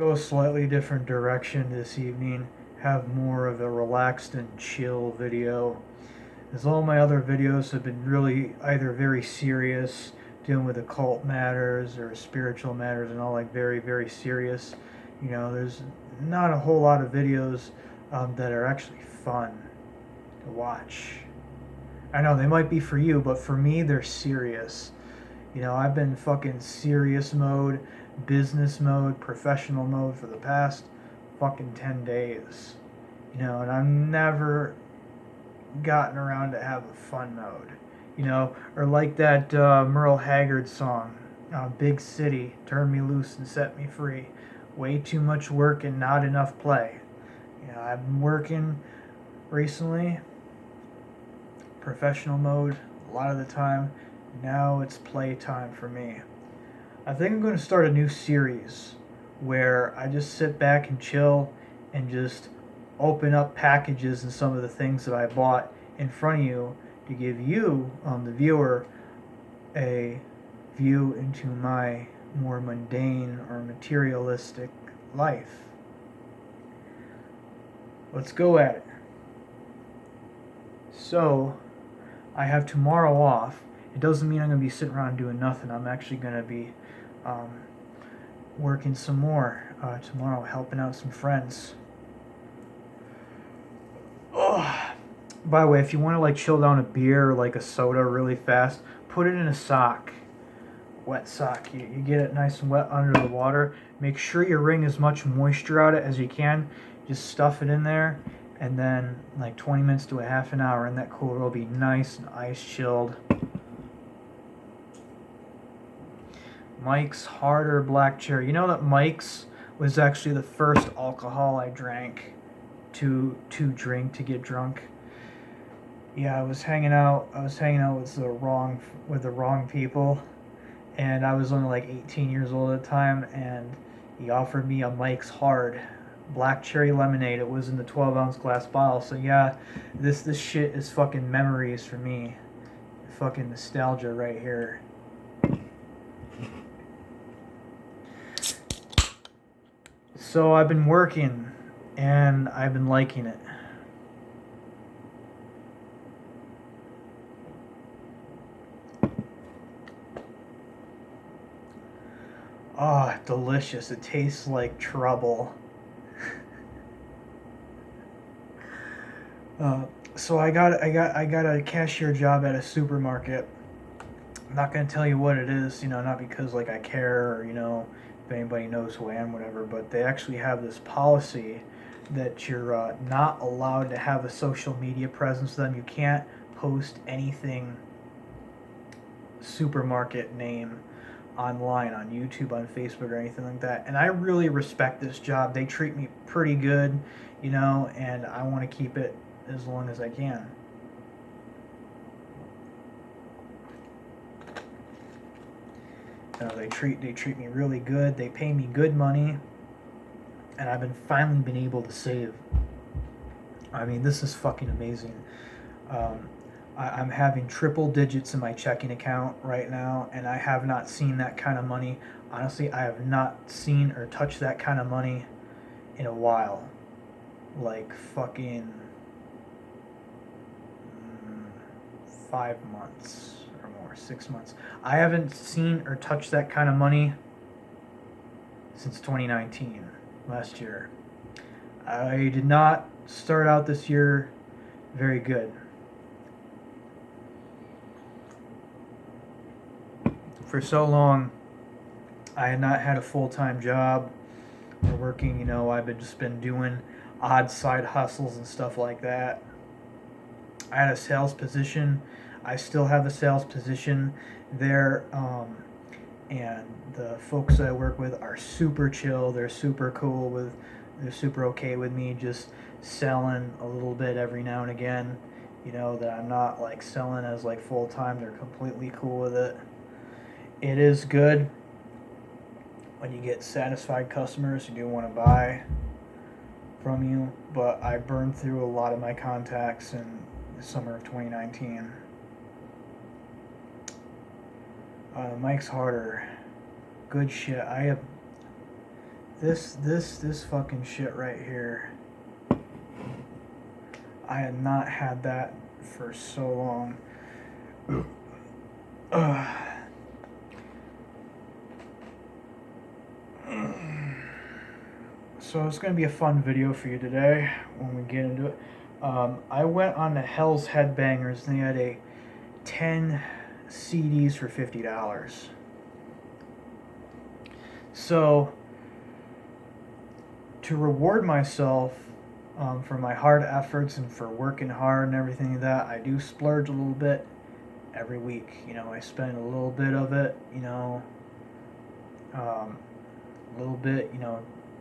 Go a slightly different direction this evening. Have more of a relaxed and chill video. As all my other videos have been really either very serious, dealing with occult matters or spiritual matters, and all like very, very serious. There's not a whole lot of videos that are actually fun to watch. I know they might be for you, but for me, they're serious. I've been fucking serious mode, business mode, professional mode for the past fucking 10 days. And I've never gotten around to have a fun mode. Or like that Merle Haggard song, Big City, Turn Me Loose and Set Me Free. Way too much work and not enough play. I've been working recently, professional mode, a lot of the time. Now it's playtime for me. I think I'm going to start a new series where I just sit back and chill and just open up packages and some of the things that I bought in front of you to give you, the viewer, a view into my more mundane or materialistic life. Let's go at it. So, I have tomorrow off. It doesn't mean I'm going to be sitting around doing nothing. I'm actually going to be um, working some more tomorrow, helping out some friends. Oh. By the way, if you want to like chill down a beer or like a soda really fast, put it in a sock, wet sock. You get it nice and wet under the water. Make sure you wring as much moisture out of it as you can. Just stuff it in there, and then like 20 minutes to a half an hour in that cooler will be nice and ice chilled. Mike's Harder Black Cherry. You know that Mike's was actually the first alcohol I drank to drink to get drunk. Yeah, I was hanging out with the wrong people, and I was only like 18 years old at the time, and he offered me a Mike's Hard Black Cherry Lemonade. It was in the 12-ounce glass bottle. So yeah, this shit is fucking memories for me. Fucking nostalgia right here. So I've been working, and I've been liking it. Oh, delicious. It tastes like trouble. So I got a cashier job at a supermarket. I'm not gonna tell you what it is, not because like I care or if anybody knows who I am, whatever. But they actually have this policy that you're not allowed to have a social media presence. Then you can't post anything supermarket name online on YouTube, on Facebook, or anything like that. And I really respect this job. They treat me pretty good, and I want to keep it as long as I can. They treat me really good. They pay me good money, and I've finally been able to save. I mean, this is fucking amazing. I'm having triple digits in my checking account right now, and I have not seen that kind of money. Honestly, I have not seen or touched that kind of money in a while. Like fucking 5 months or more, 6 months. I haven't seen or touched that kind of money since 2019, last year. I did not start out this year very good. For so long, I had not had a full-time job or working. I've just been doing odd side hustles and stuff like that. I had a sales position. I still have a sales position there, and the folks that I work with are super chill. They're super cool with. They're super okay with me just selling a little bit every now and again. That I'm not like selling as like full time. They're completely cool with it. It is good when you get satisfied customers who do want to buy from you, but I burned through a lot of my contacts in the summer of 2019. Mike's Harder, good shit. I have This fucking shit right here. I had not had that for so long. So it's going to be a fun video for you today when we get into it. I went on the Hell's Headbangers and they had a 10 CDs for $50. So to reward myself for my hard efforts and for working hard and everything like that, I do splurge a little bit every week. You know, I spend a little bit of it, you know, a little bit, you know,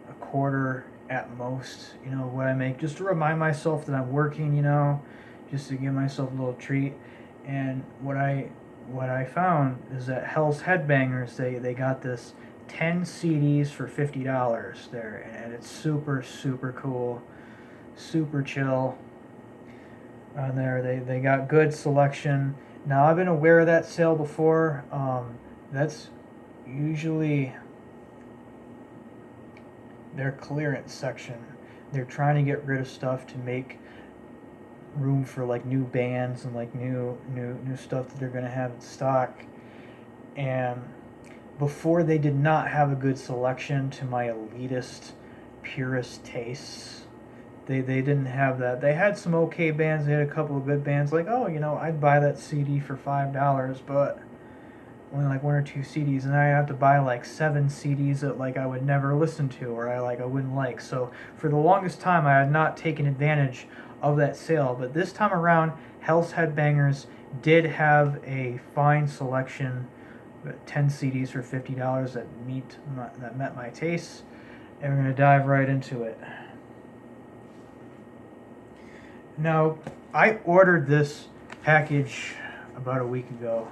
a quarter at most, you know, what I make, just to remind myself that I'm working, you know, just to give myself a little treat. And what I found is that Hell's Headbangers, they got this 10 CDs for $50 there, and it's super cool, super chill. There they got good selection. Now I've been aware of that sale before. That's usually their clearance section. They're trying to get rid of stuff to make room for like new bands and like new stuff that they're gonna have in stock. And before, they did not have a good selection to my elitist, purist tastes. They didn't have that. They had some okay bands. They had a couple of good bands. Like, oh, you know, I'd buy that CD for $5, but only like one or two CDs, and I have to buy like 7 CDs that like I would never listen to or I wouldn't like. So for the longest time, I had not taken advantage of that sale. But this time around, Hell's Headbangers did have a fine selection, 10 CDs for $50 that met my tastes, and we're gonna dive right into it. Now, I ordered this package about a week ago.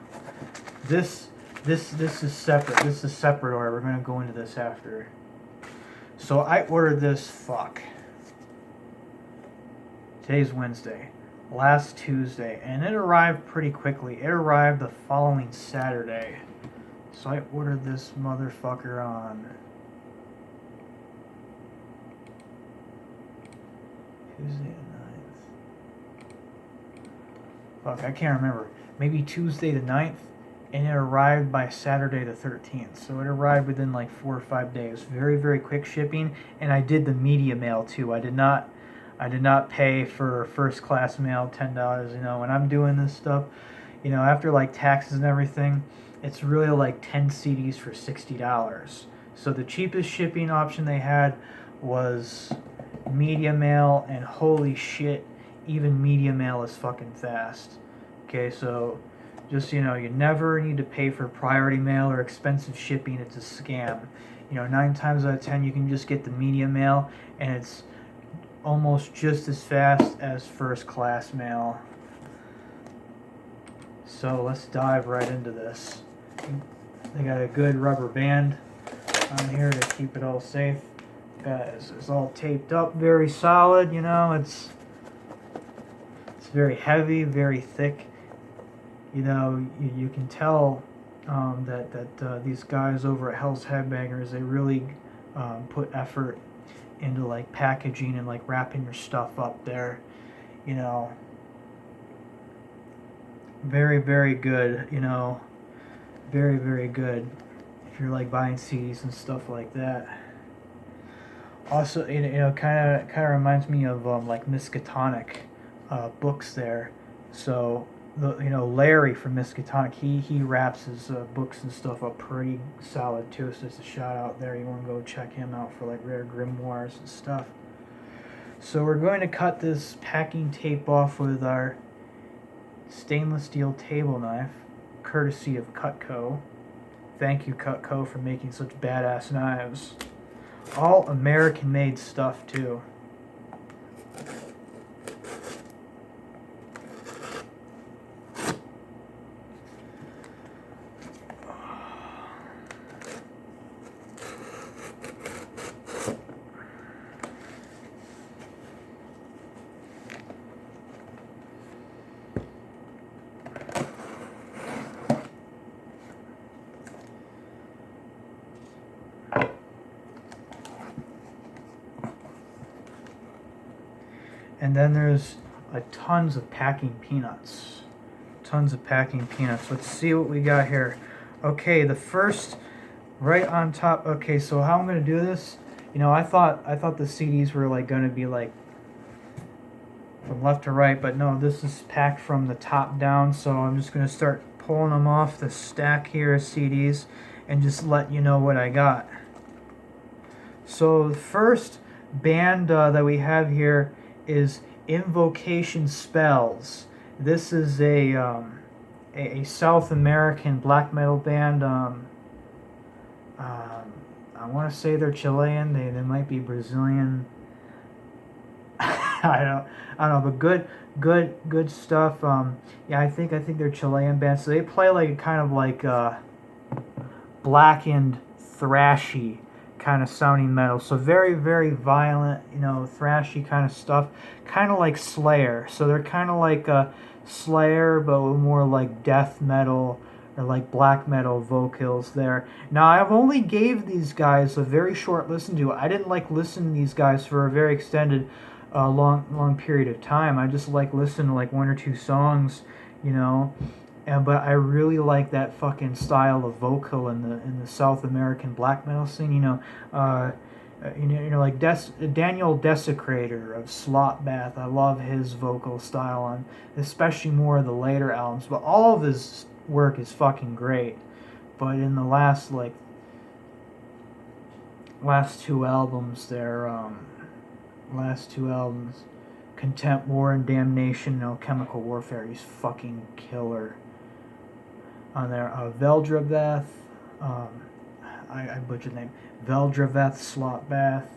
This is separate. This is a separate order. We're gonna go into this after. So I ordered this. Today's Wednesday. Last Tuesday, and it arrived pretty quickly. It arrived the following Saturday. So I ordered this motherfucker on Tuesday the 9th. I can't remember. Maybe Tuesday the 9th, and it arrived by Saturday the 13th. So it arrived within like 4 or 5 days. Very quick shipping, and I did the media mail too. I did not pay for first class mail, $10. You know, when I'm doing this stuff, you know, after like taxes and everything, it's really like 10 CDs for $60. So the cheapest shipping option they had was media mail, and holy shit, even media mail is fucking fast. Okay, so just, you know, you never need to pay for priority mail or expensive shipping. It's a scam. You know, 9 times out of 10 you can just get the media mail, and it's almost just as fast as first class mail. So let's dive right into this. They got a good rubber band on here to keep it all safe. It's all taped up, very solid. You know, it's very heavy, very thick. You know, you can tell that these guys over at Hell's Headbangers, they really put effort into like packaging and like wrapping your stuff up there. You know, very good. You know, very good if you're like buying CDs and stuff like that. Also, you know, kind of reminds me of like Miskatonic books there. So you know, Larry from Miskatonic, he wraps his books and stuff up pretty solid too. So it's a shout out there. You want to go check him out for like rare grimoires and stuff. So we're going to cut this packing tape off with our stainless steel table knife, courtesy of Cutco. Thank you, Cutco, for making such badass knives. All American-made stuff too. And then there's tons of Packing Peanuts. Tons of Packing Peanuts. Let's see what we got here. Okay, the first right on top. Okay, so how I'm gonna do this? I thought the CDs were like gonna be like from left to right, but no, this is packed from the top down. So I'm just gonna start pulling them off the stack here of CDs and just let you know what I got. So the first band that we have here is Invocation Spells. This is a South American black metal band. I want to say they're Chilean. They might be Brazilian. I don't know, but good stuff. Yeah, I think they're Chilean band. So they play like kind of like blackened, thrashy kind of sounding metal. So very, very violent, thrashy kind of stuff. Kind of like Slayer. So they're kind of like Slayer, but with more like death metal or like black metal vocals there. Now, I've only gave these guys a very short listen to. I didn't like listen to these guys for a very extended, long period of time. I just like listen to like one or two songs, but I really like that fucking style of vocal in the South American black metal scene. Like Daniel Desecrator of Slotbath. I love his vocal style on, especially more of the later albums. But all of his work is fucking great. But in the last two albums, Contempt, War, and Damnation, Chemical Warfare, he's fucking killer. On there, Veldraveth, I butchered the name, Veldraveth Slotbath.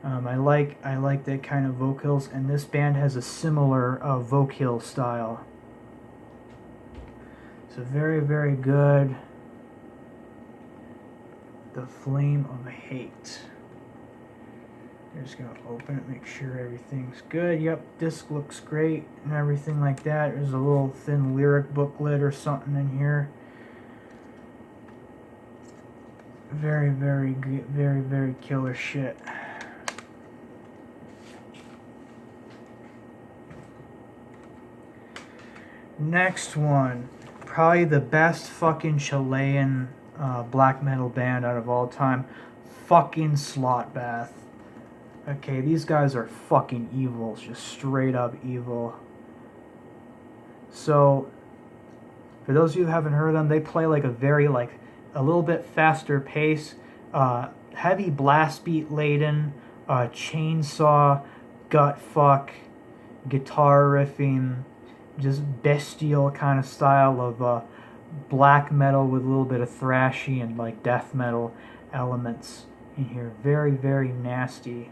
I like that kind of vocals, and this band has a similar vocal style. So very, very good. The Flame of Hate. I'm just going to open it, make sure everything's good. Yep, disc looks great and everything like that. There's a little thin lyric booklet or something in here. Very, very good, very, very killer shit. Next one, probably the best fucking Chilean black metal band out of all time, fucking Slotbath. Okay, these guys are fucking evil, just straight up evil. So, for those of you who haven't heard them, they play like a little bit faster pace, heavy blast beat laden, chainsaw, gut fuck, guitar riffing, just bestial kind of style of black metal with a little bit of thrashy and like death metal elements in here. Very, very nasty,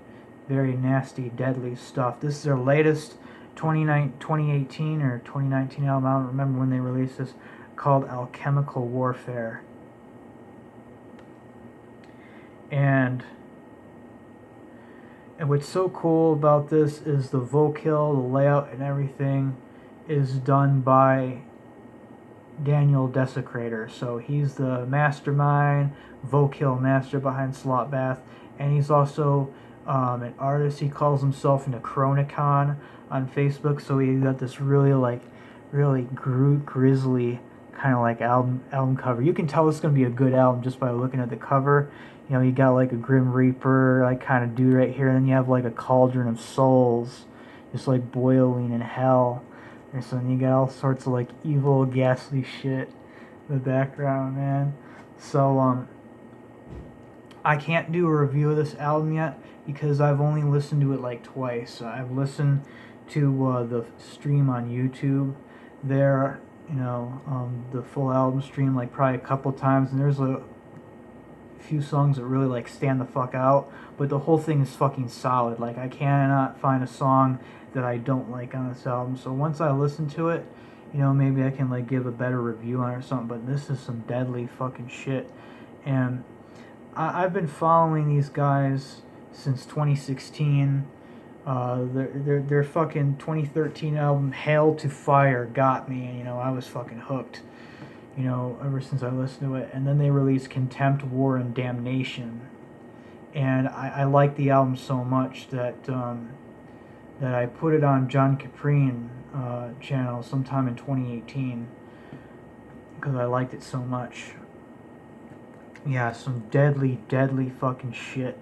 deadly stuff. This is their latest 2018 or 2019 album. I don't remember when they released this, called Alchemical Warfare. And what's so cool about this is the vocal, the layout, and everything is done by Daniel Desecrator. So he's the mastermind, vocal master behind Slotbath, and he's also an artist. He calls himself Necronicon on Facebook. So he got this really grisly kind of like album cover. You can tell it's gonna be a good album just by looking at the cover. You got like a Grim Reaper like kind of dude right here, and then you have like a cauldron of souls just like boiling in hell. And so then you got all sorts of like evil, ghastly shit in the background, man. So I can't do a review of this album yet because I've only listened to it like twice. I've listened to the stream on YouTube there, the full album stream like probably a couple times, and there's a few songs that really like stand the fuck out, but the whole thing is fucking solid. Like I cannot find a song that I don't like on this album. So once I listen to it, maybe I can like give a better review on it or something. But this is some deadly fucking shit, and I've been following these guys since 2016. Their fucking 2013 album Hail to Fire got me, and I was fucking hooked, ever since I listened to it. And then they released Contempt, War, and Damnation, and I like the album so much that that I put it on John Caprine channel sometime in 2018 because I liked it so much. Yeah, some deadly fucking shit.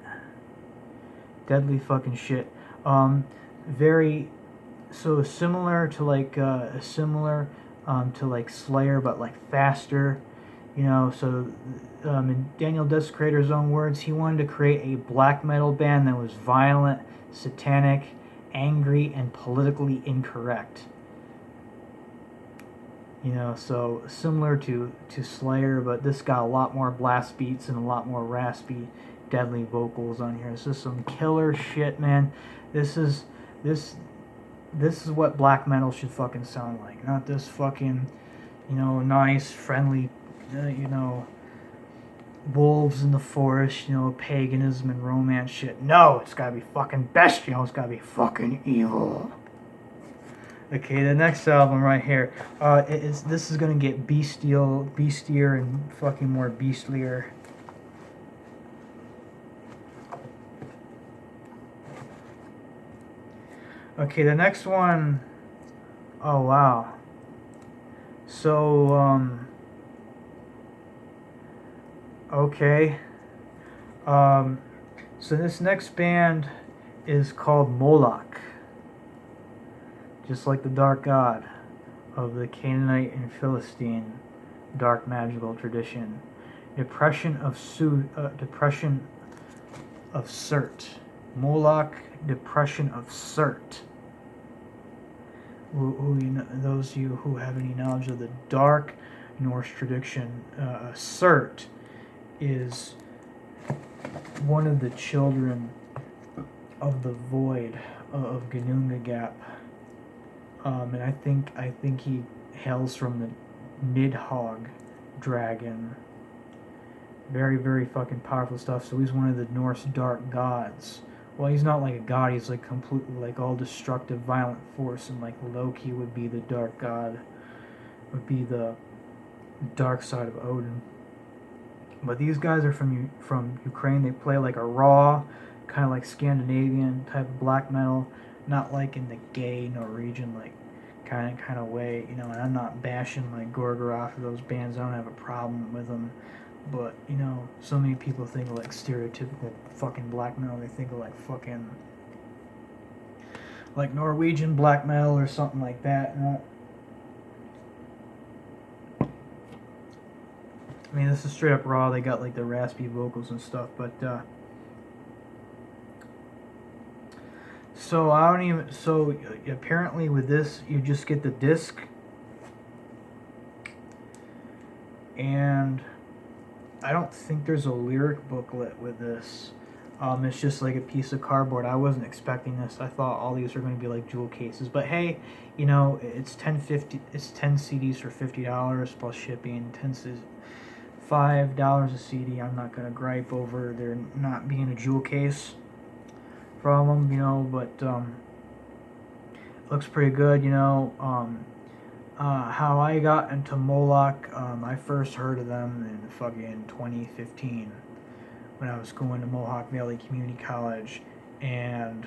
Deadly fucking shit. Very so similar to like to like Slayer, but like faster. You know, so in Daniel Desecrator's own words, he wanted to create a black metal band that was violent, satanic, angry, and politically incorrect. You know, so similar to Slayer, but this got a lot more blast beats and a lot more raspy, deadly vocals on here. This is some killer shit, man. This is what black metal should fucking sound like. Not this fucking, you know, nice, friendly, you know, wolves in the forest, you know, paganism and romance shit. No, it's gotta be fucking bestial. It's gotta be fucking evil. Okay, the next album right here. This is gonna get beastier, and fucking more beastlier. Okay, the next one. Oh wow. So okay. So this next band is called Moloch. Just like the dark god of the Canaanite and Philistine dark magical tradition. Depression of Surt. Moloch, Depression of Surt. Those of you who have any knowledge of the dark Norse tradition, Surt is one of the children of the void of Ginnungagap. And I think he hails from the Nidhogg dragon. Very, very fucking powerful stuff. So he's one of the Norse dark gods. Well, he's not like a god. He's like completely like all destructive, violent force. And like Loki would be the dark god. Would be the dark side of Odin. But these guys are from Ukraine. They play like a raw, kind of like Scandinavian type of black metal. Not like in the gay Norwegian like kind of way, you know. And I'm not bashing like Gorgoroth or those bands. I don't have a problem with them, but you know, so many people think of like stereotypical fucking black metal. They think of like fucking like Norwegian black metal or something like that. No. I mean, this is straight up raw. They got like the raspy vocals and stuff, but so I don't even. So apparently, with this, you just get the disc, and I don't think there's a lyric booklet with this. It's just like a piece of cardboard. I wasn't expecting this. I thought all these were going to be like jewel cases. But hey, you know, it's 10 CDs for $50 plus shipping. $5 a CD. I'm not going to gripe over there not being a jewel case problem, you know, but looks pretty good, you know. How I got into Moloch, I first heard of them in fucking 2015 when I was going to Mohawk Valley Community College, and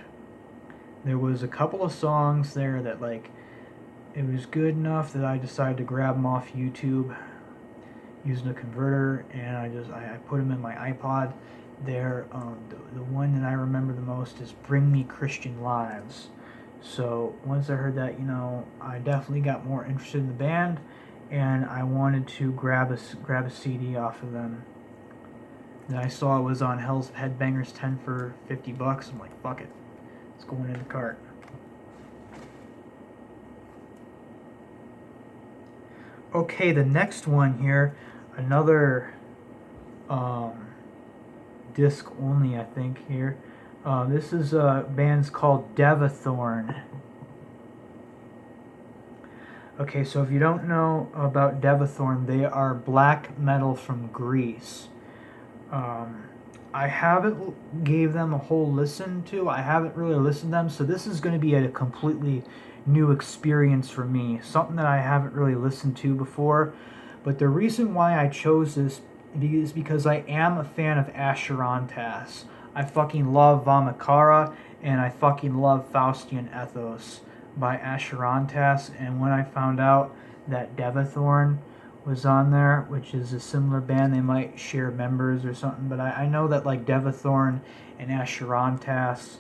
there was a couple of songs there that like it was good enough that I decided to grab them off YouTube using a converter, and I put them in my iPod. There, the one that I remember the most is "Bring Me Christian Lives." So once I heard that, you know, I definitely got more interested in the band, and I wanted to grab a CD off of them. And I saw it was on Hell's Headbangers 10 for $50. I'm like, fuck it, it's going in the cart. Okay, the next one here, another disc only, I think here. This is band's called Devathorn. Okay, so if you don't know about Devathorn, they are black metal from Greece. I haven't gave them a whole listen to. I haven't really listened to them, so this is going to be a completely new experience for me. Something that I haven't really listened to before. But the reason why I chose this is because I am a fan of Asherontas. I fucking love Vamakara, and I fucking love Faustian Ethos by Asherontas. And when I found out that Devathorn was on there, which is a similar band, they might share members or something, but I know that like Devathorn and Asherontas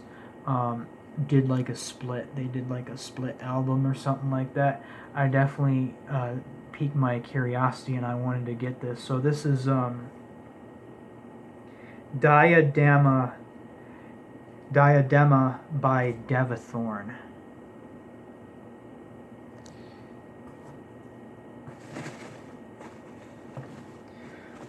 did like a split. They did like a split album or something like that. I definitely piqued my curiosity and I wanted to get this. So this is Diadema by Devathorn.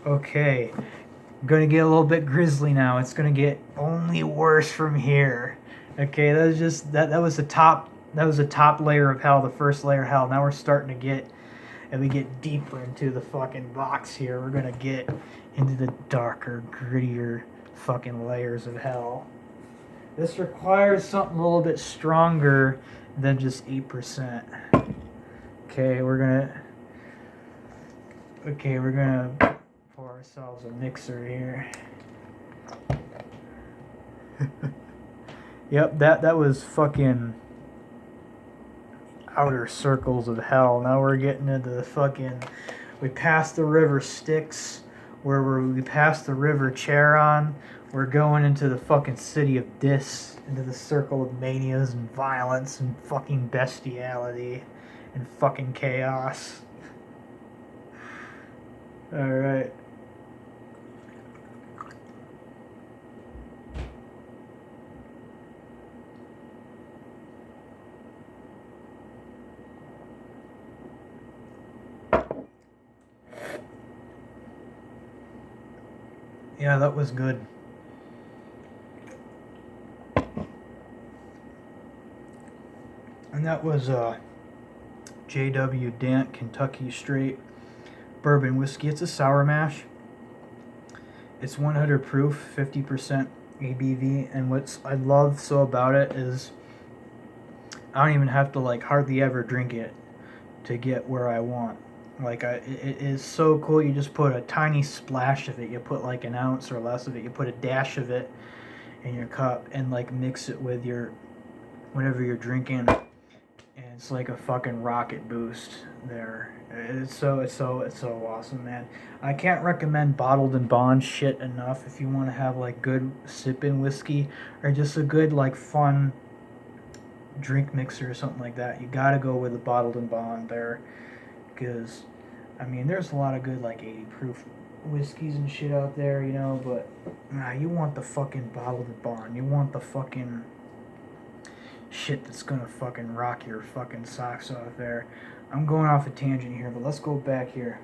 Okay, I'm gonna get a little bit grisly now. It's gonna get only worse from here. Okay, that was just that was the top layer of hell, the first layer of hell. Now we're starting to get, and we get deeper into the fucking box here. We're gonna get into the darker, grittier fucking layers of hell. This requires something a little bit stronger than just 8%. Okay, we're gonna pour ourselves a mixer here. Yep, that was fucking outer circles of hell. Now we're getting into the fucking, we passed the river Styx, we passed the river Charon. We're going into the fucking city of Dis, into the circle of manias and violence and fucking bestiality and fucking chaos. Alright. Yeah, that was good. And that was J.W. Dant Kentucky Straight Bourbon Whiskey. It's a sour mash. It's 100 proof, 50% ABV. And what I love so about it is I don't even have to like hardly ever drink it to get where I want. Like it is so cool. You just put a tiny splash of it. You put like an ounce or less of it. You put a dash of it in your cup and like mix it with your whatever you're drinking. And it's like a fucking rocket boost there. It's so awesome, man. I can't recommend Bottled and Bond shit enough if you want to have like good sipping whiskey or just a good like fun drink mixer or something like that. You gotta go with the Bottled and Bond there, because I mean there's a lot of good like 80 proof whiskeys and shit out there, you know, but you want the fucking Bottled and Bond. You want the fucking shit that's gonna fucking rock your fucking socks off there. I'm going off a tangent here, but let's go back here.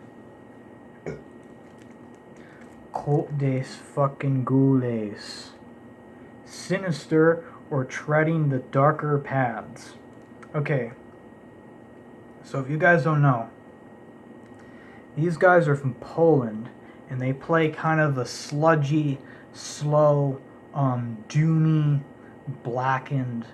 Cult des fucking Goules. Sinister or treading the darker paths. Okay. So if you guys don't know, these guys are from Poland and they play kind of a sludgy, slow, doomy, blackened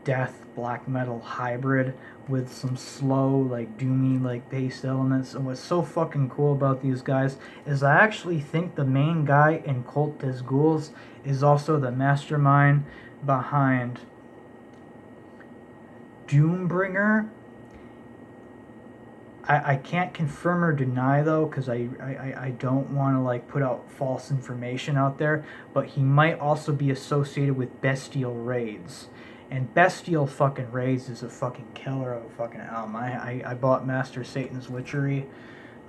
death black metal hybrid with some slow like doomy like bass elements. And what's so fucking cool about these guys is I actually think the main guy in Cult des Goules is also the mastermind behind Doombringer. I can't confirm or deny though, because I don't want to like put out false information out there, but he might also be associated with Bestial Raids. And Bestial fucking Raids is a fucking killer of a fucking album. I bought Master Satan's Witchery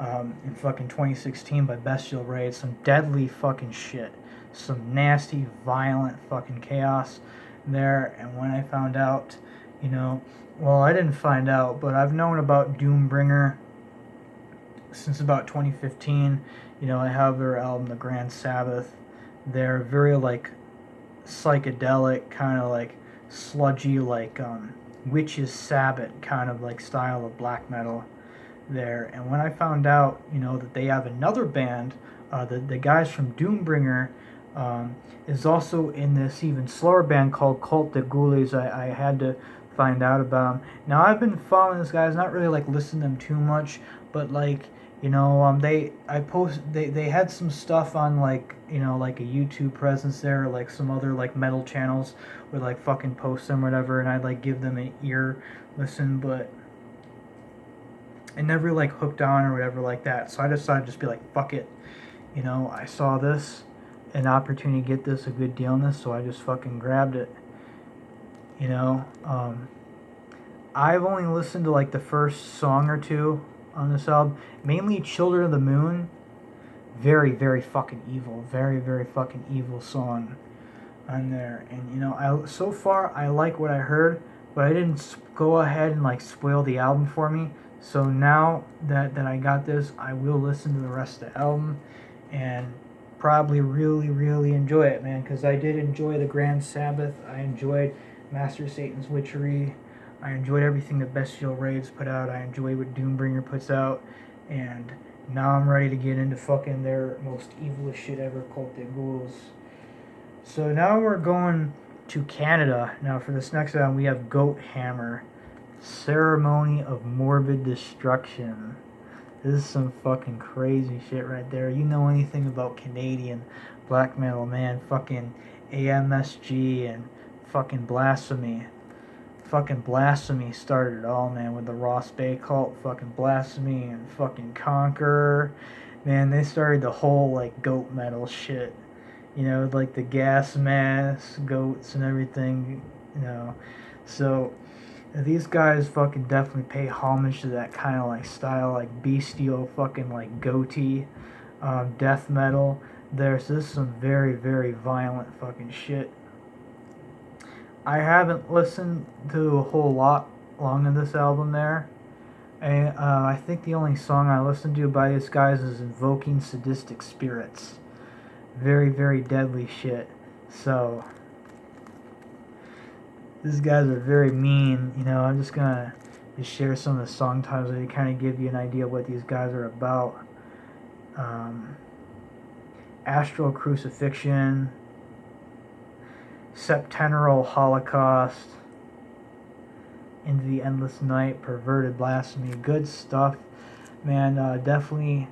in fucking 2016 by Bestial Raids. Some deadly fucking shit. Some nasty, violent fucking chaos there. And when I found out, you know, well, I didn't find out, but I've known about Doombringer since about 2015. You know, I have their album, The Grand Sabbath. They're very like psychedelic, kind of like sludgy, like Witch's Sabbath kind of like style of black metal there. And when I found out, you know, that they have another band, the guys from Doombringer is also in this even slower band called Cult des Goules. I had to find out about them. Now I've been following these guys, not really like listening to them too much, but like, They had some stuff on, like, like a YouTube presence there, like some other like metal channels would like fucking post them or whatever, and I'd like give them an ear listen, but I never like hooked on or whatever like that. So I decided to just be like, fuck it. I saw this, an opportunity to get this, a good deal on this, so I just fucking grabbed it. You know, I've only listened to like the first song or two on this album, mainly Children of the Moon. Very, very fucking evil. Very, very fucking evil song on there. And so far I like what I heard, but I didn't go ahead and like spoil the album for me. So now that I got this, I will listen to the rest of the album and probably really, really enjoy it, man, because I did enjoy the Grand Sabbath. I enjoyed Master Satan's Witchery. I enjoyed everything that Bestial Raids put out. I enjoy what Doombringer puts out. And now I'm ready to get into fucking their most evilest shit ever, Cult des Ghouls. So now we're going to Canada. Now for this next album, we have Goat Hammer, Ceremony of Morbid Destruction. This is some fucking crazy shit right there. You know anything about Canadian black metal, man? Fucking AMSG and fucking Blasphemy. Fucking Blasphemy started it all, man, with the Ross Bay Cult. Fucking Blasphemy and fucking Conqueror. Man, they started the whole like goat metal shit. Like the gas mask, goats, and everything. So these guys fucking definitely pay homage to that kind of like style, like bestial fucking like goatee death metal. There's just some very, very violent fucking shit. I haven't listened to a whole lot along in this album there. And I think the only song I listened to by these guys is Invoking Sadistic Spirits. Very, very deadly shit. So these guys are very mean. I'm just gonna share some of the song titles to kind of give you an idea of what these guys are about. Astral Crucifixion, Septennial Holocaust, Into the Endless Night, Perverted Blasphemy. Good stuff, man. Definitely,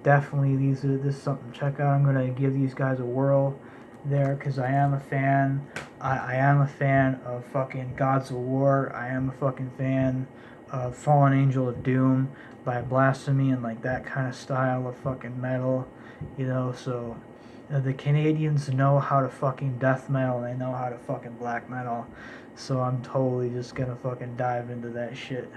this is something to check out. I'm gonna give these guys a whirl there because I am a fan. I am a fan of fucking Gods of War. I am a fucking fan of Fallen Angel of Doom by Blasphemy and like that kind of style of fucking metal, so the Canadians know how to fucking death metal and they know how to fucking black metal, so I'm totally just gonna fucking dive into that shit.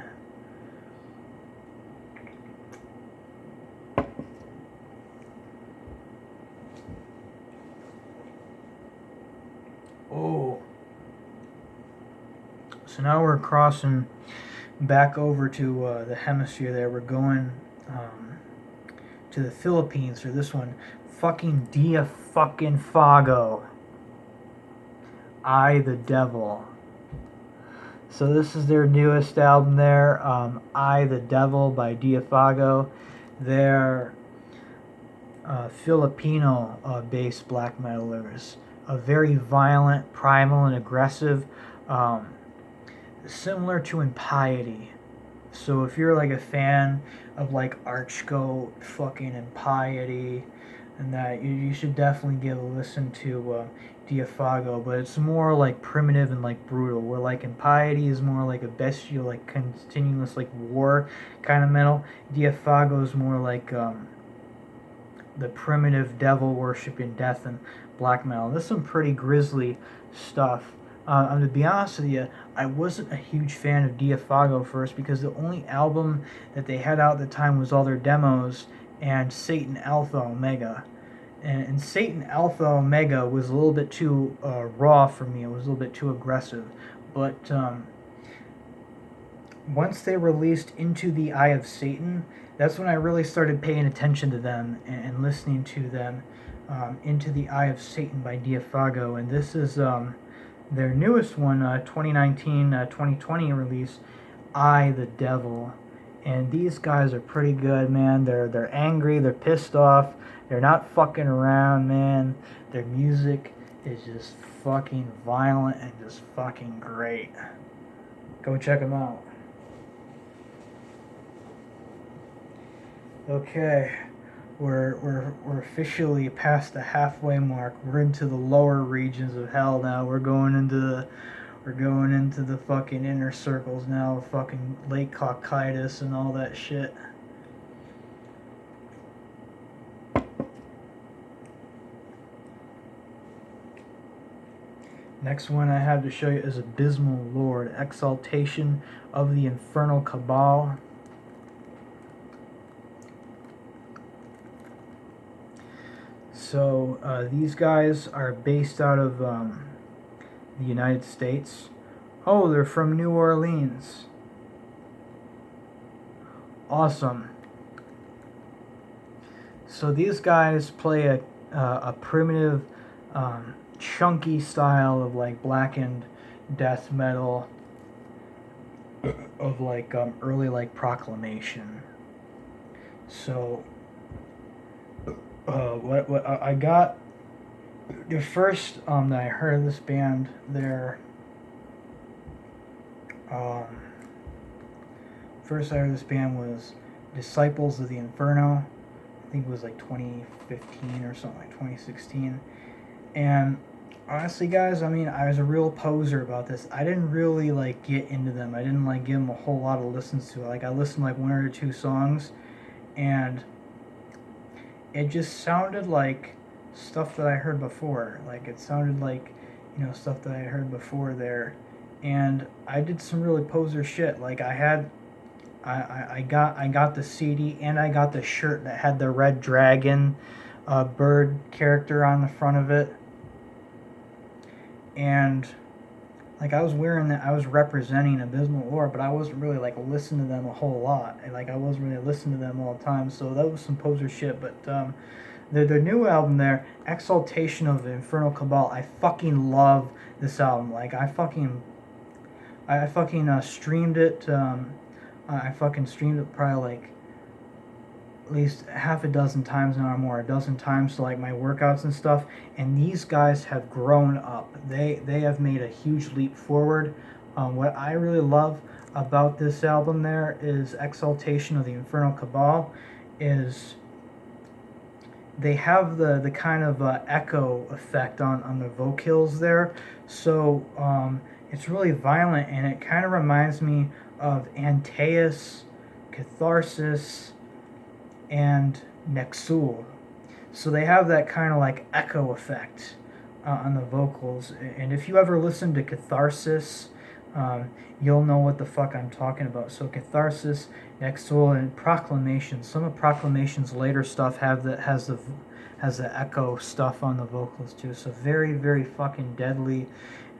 Oh. So now we're crossing back over to the hemisphere there. We're going to the Philippines for this one. Fucking Dia fucking Fago. I the Devil. So this is their newest album there, I the Devil by Dia Fago. They're Filipino-based black metalers. Very violent, primal, and aggressive. Similar to Impiety. So if you're like a fan of like Archgoat, fucking Impiety, and that, you should definitely give a listen to Dia Fago. But it's more like primitive and like brutal. Where like Impiety is more like a bestial, like continuous like war kind of metal. Dia Fago is more like the primitive devil worshiping death and black metal. This is some pretty grisly stuff. To be honest with you, I wasn't a huge fan of Dia Fago first because the only album that they had out at the time was all their demos and Satan Alpha Omega. And Satan Alpha Omega was a little bit too raw for me. It was a little bit too aggressive. But once they released Into the Eye of Satan, that's when I really started paying attention to them and listening to them. Into the Eye of Satan by Dia Fago. And this is their newest one, 2019-2020 release, I the Devil. And these guys are pretty good, man. They're angry, they're pissed off, they're not fucking around, man. Their music is just fucking violent and just fucking great. Go check them out. Okay, we're officially past the halfway mark. We're into the lower regions of hell now. We're going into the fucking inner circles now, fucking Lake Cocytus and all that shit. Next one I have to show you is Abysmal Lord, Exaltation of the Infernal Cabal. So these guys are based out of the United States. Oh, they're from New Orleans. Awesome. So these guys play a primitive, chunky style of like blackened death metal, of like early like Proclamation. So what I got the first that I heard of this band, first I heard this band was Disciples of the Inferno. I think it was like 2015 or something, like 2016. And honestly, guys, I mean, I was a real poser about this. I didn't really like get into them. I didn't like give them a whole lot of listens to it. Like I listened to like one or two songs, and it just sounded like stuff that I heard before. Like it sounded like, stuff that I heard before there. And I did some really poser shit. Like I got the CD and I got the shirt that had the red dragon bird character on the front of it. And like I was wearing that, I was representing Abysmal Lord, but I wasn't really like listening to them a whole lot. And like I wasn't really listening to them all the time, so that was some poser shit. But their new album there, Exaltation of the Infernal Cabal, I fucking love this album. Like I fucking streamed it. I fucking streamed it probably like at least half a dozen times now or more, a dozen times to like my workouts and stuff. And these guys have grown up. They have made a huge leap forward. What I really love about this album there is Exaltation of the Infernal Cabal is they have the kind of echo effect on the vocals there. So it's really violent, and it kind of reminds me of Antaeus, Catharsis, and Nexul. So they have that kind of like echo effect on the vocals. And if you ever listen to Catharsis, you'll know what the fuck I'm talking about. So Catharsis, Nexul, and Proclamation. Some of Proclamation's later stuff has the echo stuff on the vocals too. So very, very fucking deadly,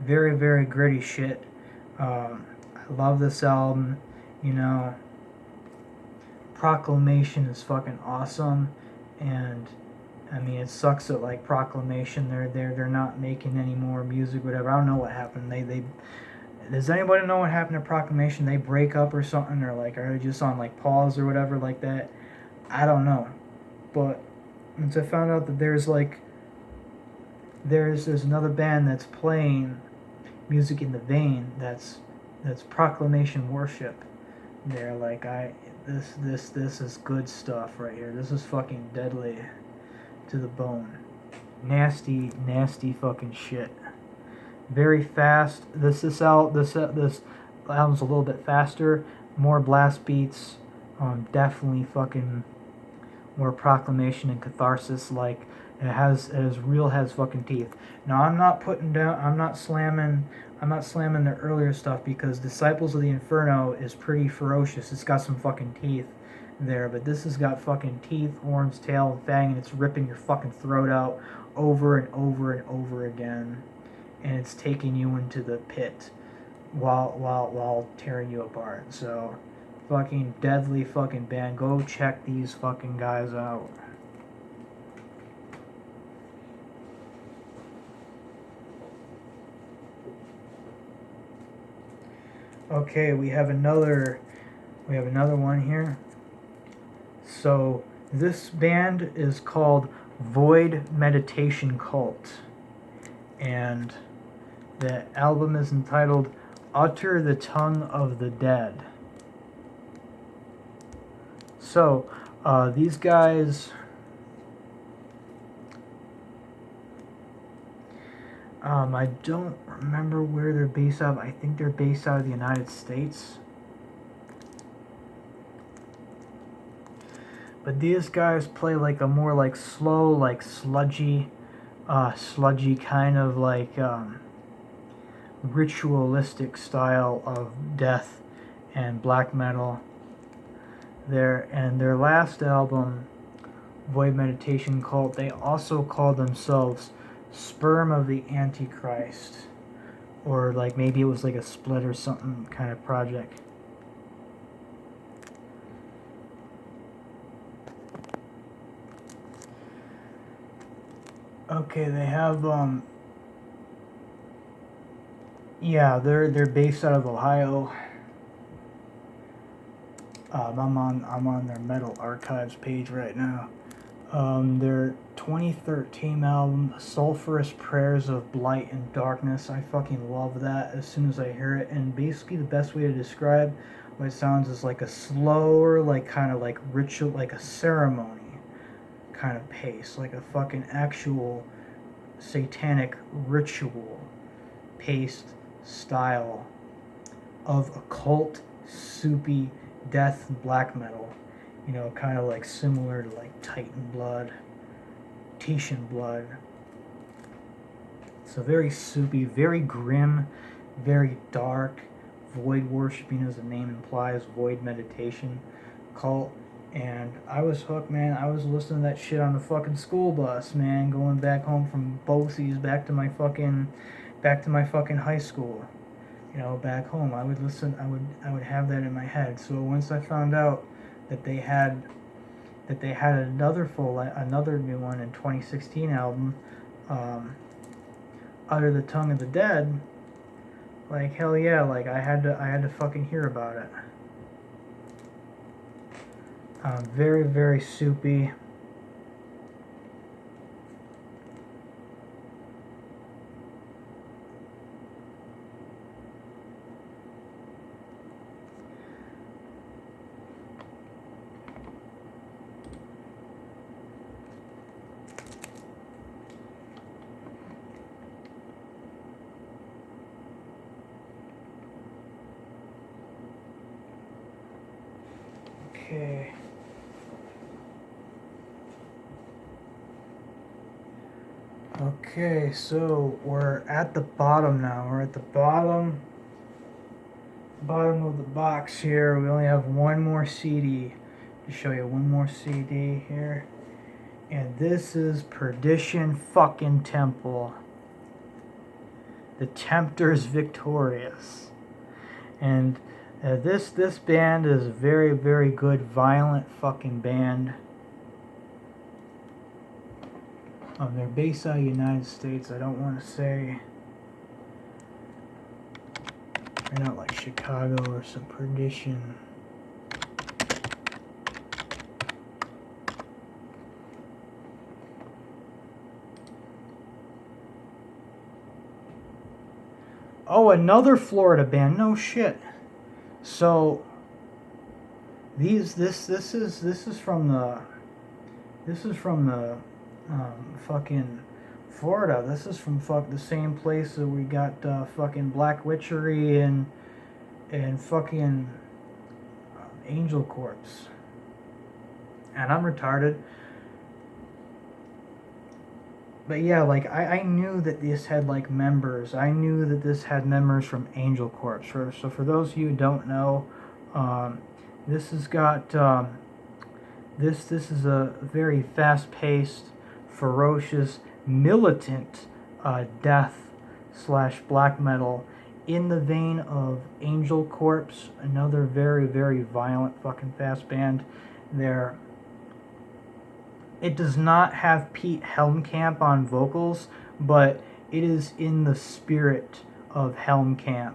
very, very gritty shit. I love this album. Proclamation is fucking awesome, and I mean it sucks that like Proclamation they're not making any more music, whatever. I don't know what happened. They does anybody know what happened to Proclamation? They break up or something, or like are they just on like pause or whatever like that? I don't know, but once I found out that there's another band that's playing music in the vein that's Proclamation worship. They're like this is good stuff right here. This is fucking deadly to the bone. Nasty, nasty fucking shit. Very fast. This album's a little bit faster, more blast beats. Definitely fucking more Proclamation and Catharsis. Like it has fucking teeth. Now I'm not slamming the earlier stuff because Disciples of the Inferno is pretty ferocious. It's got some fucking teeth there, but this has got fucking teeth, horns, tail, and fang, and it's ripping your fucking throat out over and over and over again, and it's taking you into the pit while tearing you apart. So fucking deadly fucking band. Go check these fucking guys out. Okay, we have another one here. So this band is called Void Meditation Cult, and the album is entitled Utter the Tongue of the Dead. So These guys, I don't remember where they're based out of. I think they're based out of the United States. But these guys play like a more like slow, like sludgy kind of like ritualistic style of death and black metal. Their last album, Void Meditation Cult, they also called themselves Sperm of the Antichrist, or like maybe it was like a split or something kind of project. Okay, they have yeah, they're based out of Ohio. I'm on their Metal Archives page right now. Their 2013 album, Sulphurous Prayers of Blight and Darkness. I fucking love that as soon as I hear it. And basically, the best way to describe what it sounds is like a slower, like kind of like ritual, like a ceremony kind of pace, like a fucking actual satanic ritual paced style of occult, soupy death black metal. You know, kind of like similar to like Titan Blood, Titian Blood. So very soupy, very grim, very dark, void worshipping, as the name implies, void meditation cult. And I was hooked, man. I was listening to that shit on the fucking school bus, man, going back home from BOCES back to my fucking high school. You know, back home, I would listen. I would have that in my head. So once I found out that they had another new one in 2016 album, Under the Tongue of the Dead, like hell yeah, like I had to fucking hear about it. Very, very soupy. Okay. Okay, so we're at the bottom now. We're at the bottom of the box here. We only have one more CD to show you. One more CD here. And this is Perdition fucking Temple. The Tempter's Victorious. And this band is a very, very good violent fucking band. They're based out of the United States. I don't want to say they're not like Chicago or some Perdition. Oh, another Florida band. No shit. So this is from the fucking Florida. This is from the same place that we got fucking Black Witchery and fucking Angel Corpse. And I'm retarded. But yeah, like I knew that this had like members. I knew that this had members from Angel Corpse. So for those of you who don't know, this has got this is a very fast-paced, ferocious, militant death / black metal in the vein of Angel Corpse, another very, very violent fucking fast band. It does not have Pete Helmkamp on vocals, but it is in the spirit of Helmkamp,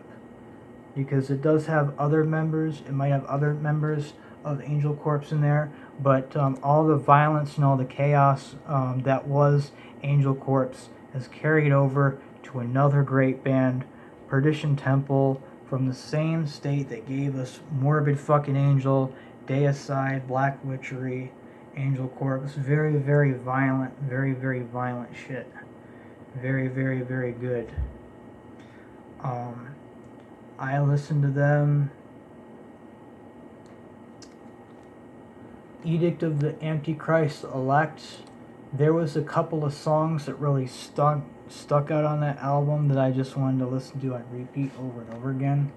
because it does have other members. It might have other members of Angel Corpse in there, but all the violence and all the chaos that was Angel Corpse has carried over to another great band, Perdition Temple, from the same state that gave us Morbid fucking Angel, Deicide, Black Witchery, Angel Corpse, very, very violent, very, very violent shit. Very, very, very good. I listened to them. Edict of the Antichrist Elect. There was a couple of songs that really stuck out on that album that I just wanted to listen to on repeat over and over again.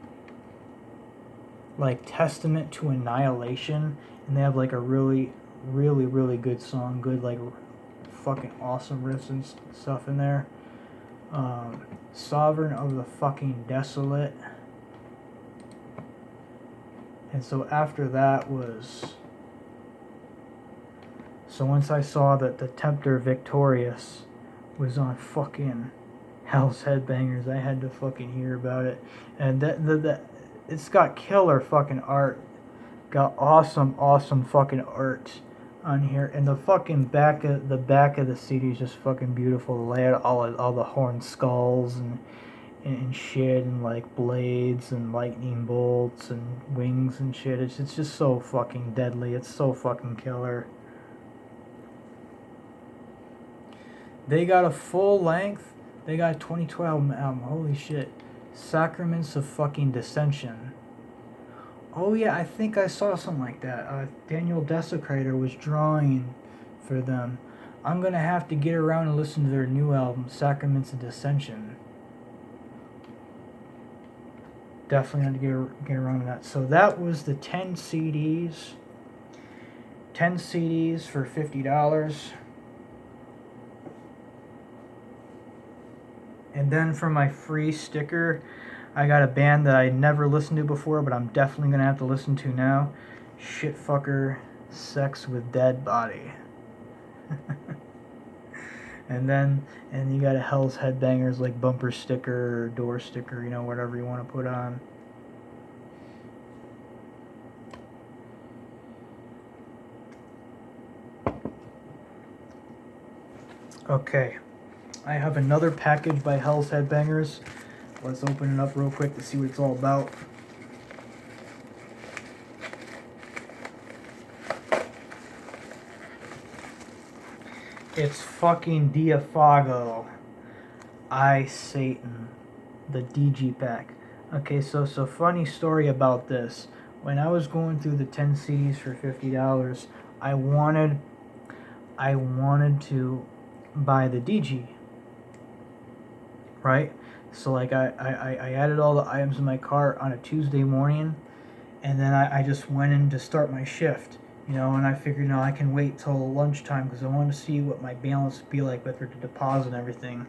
Like Testament to Annihilation, and they have like a really, really, really good song, good like fucking awesome riffs and stuff in there. Sovereign of the fucking Desolate. And so after that was... So once I saw that the Tempter Victorious was on fucking Hell's Headbangers, I had to fucking hear about it. And it's got killer fucking art. Got awesome fucking art on here. And the fucking back of the CD is just fucking beautiful. The layout, all the horn skulls and shit, and like blades and lightning bolts and wings and shit. It's just so fucking deadly. It's so fucking killer. They got a full length. They got a 2012 album. Holy shit. Sacraments of fucking Dissension. Oh yeah, I think I saw something like that. Daniel Desecrator was drawing for them. I'm gonna have to get around and listen to their new album, Sacraments of Dissension. Definitely have to get around to that. So that was the 10 CDs. 10 CDs for $50. And then for my free sticker, I got a band that I never listened to before, but I'm definitely going to have to listen to now. Shitfucker Sex with Dead Body. and you got a Hell's Headbangers like bumper sticker or door sticker, you know, whatever you want to put on. Okay. I have another package by Hell's Headbangers. Let's open it up real quick to see what it's all about. It's fucking Diafago. I Satan. The DG pack. Okay, so funny story about this. When I was going through the 10 CDs for $50, I wanted to buy the DG. Right? So like I added all the items in my cart on a Tuesday morning, and then I just went in to start my shift, you know, and I figured, I can wait till lunchtime because I want to see what my balance would be like with the deposit and everything,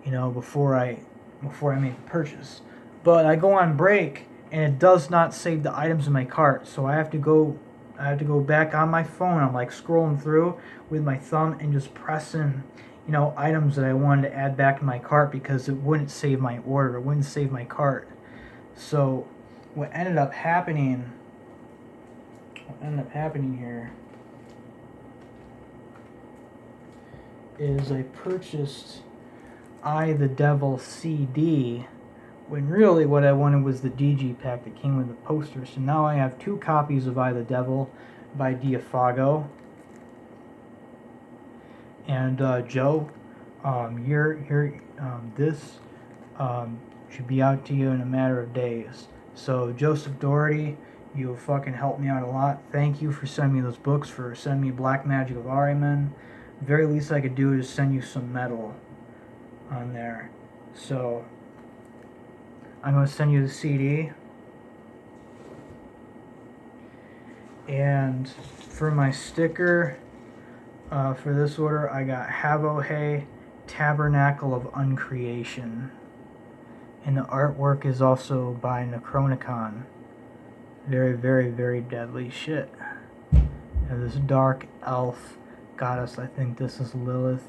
you know, before I make the purchase. But I go on break and it does not save the items in my cart, so I have to go back on my phone. I'm like scrolling through with my thumb and just pressing, you know, items that I wanted to add back in my cart because it wouldn't save my order. It wouldn't save my cart. So what ended up happening here is I purchased I the Devil CD when really what I wanted was the DG pack that came with the poster. So now I have 2 copies of I the Devil by Diafago. And Joe, this should be out to you in a matter of days. So Joseph Doherty, you fucking helped me out a lot. Thank you for sending me those books, for sending me Black Magic of Ahriman. The very least I could do is send you some metal on there. So I'm going to send you the CD. And for my sticker, for this order, I got Havohe, Tabernacle of Uncreation. And the artwork is also by Necronicon. Very, very, very deadly shit. And this dark elf goddess, I think this is Lilith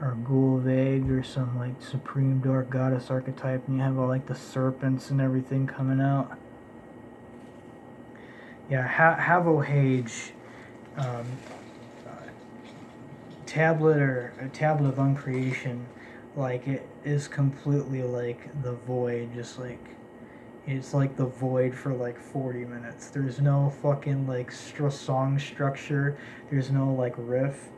or Gulveig or some like supreme dark goddess archetype, and you have all like the serpents and everything coming out. Yeah, Havohage, tablet of Uncreation, like it is completely like the void, just like, It's like the void for like 40 minutes. There's no fucking like song structure. There's no like riff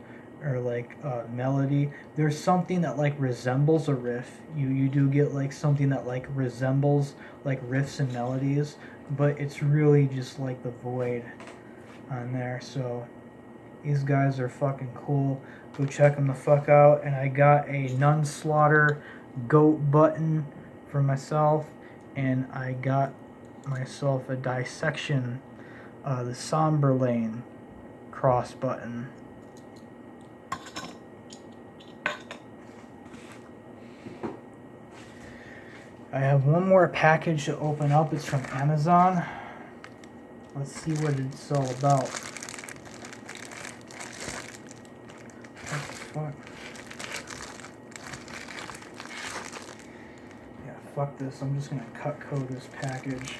or like melody. There's something that like resembles a riff. You do get like something that like resembles like riffs and melodies, but it's really just like the void on there. So these guys are fucking cool. Go check them the fuck out. And I got a Nunslaughter goat button for myself, and I got myself a Dissection, the Somberlane cross button. I have one more package to open up. It's from Amazon. Let's see what it's all about. What the fuck? Yeah, fuck this. I'm just gonna cut code this package.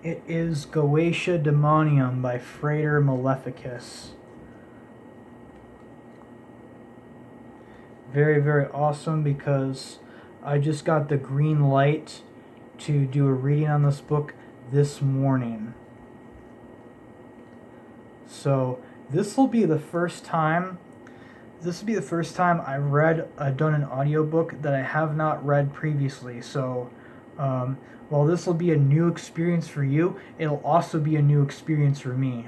It is Goetia Demonium by Frater Maleficus. Very, very awesome, because I just got the green light to do a reading on this book this morning. So this will be the first time I've done an audiobook that I have not read previously. So while this will be a new experience for you, it'll also be a new experience for me.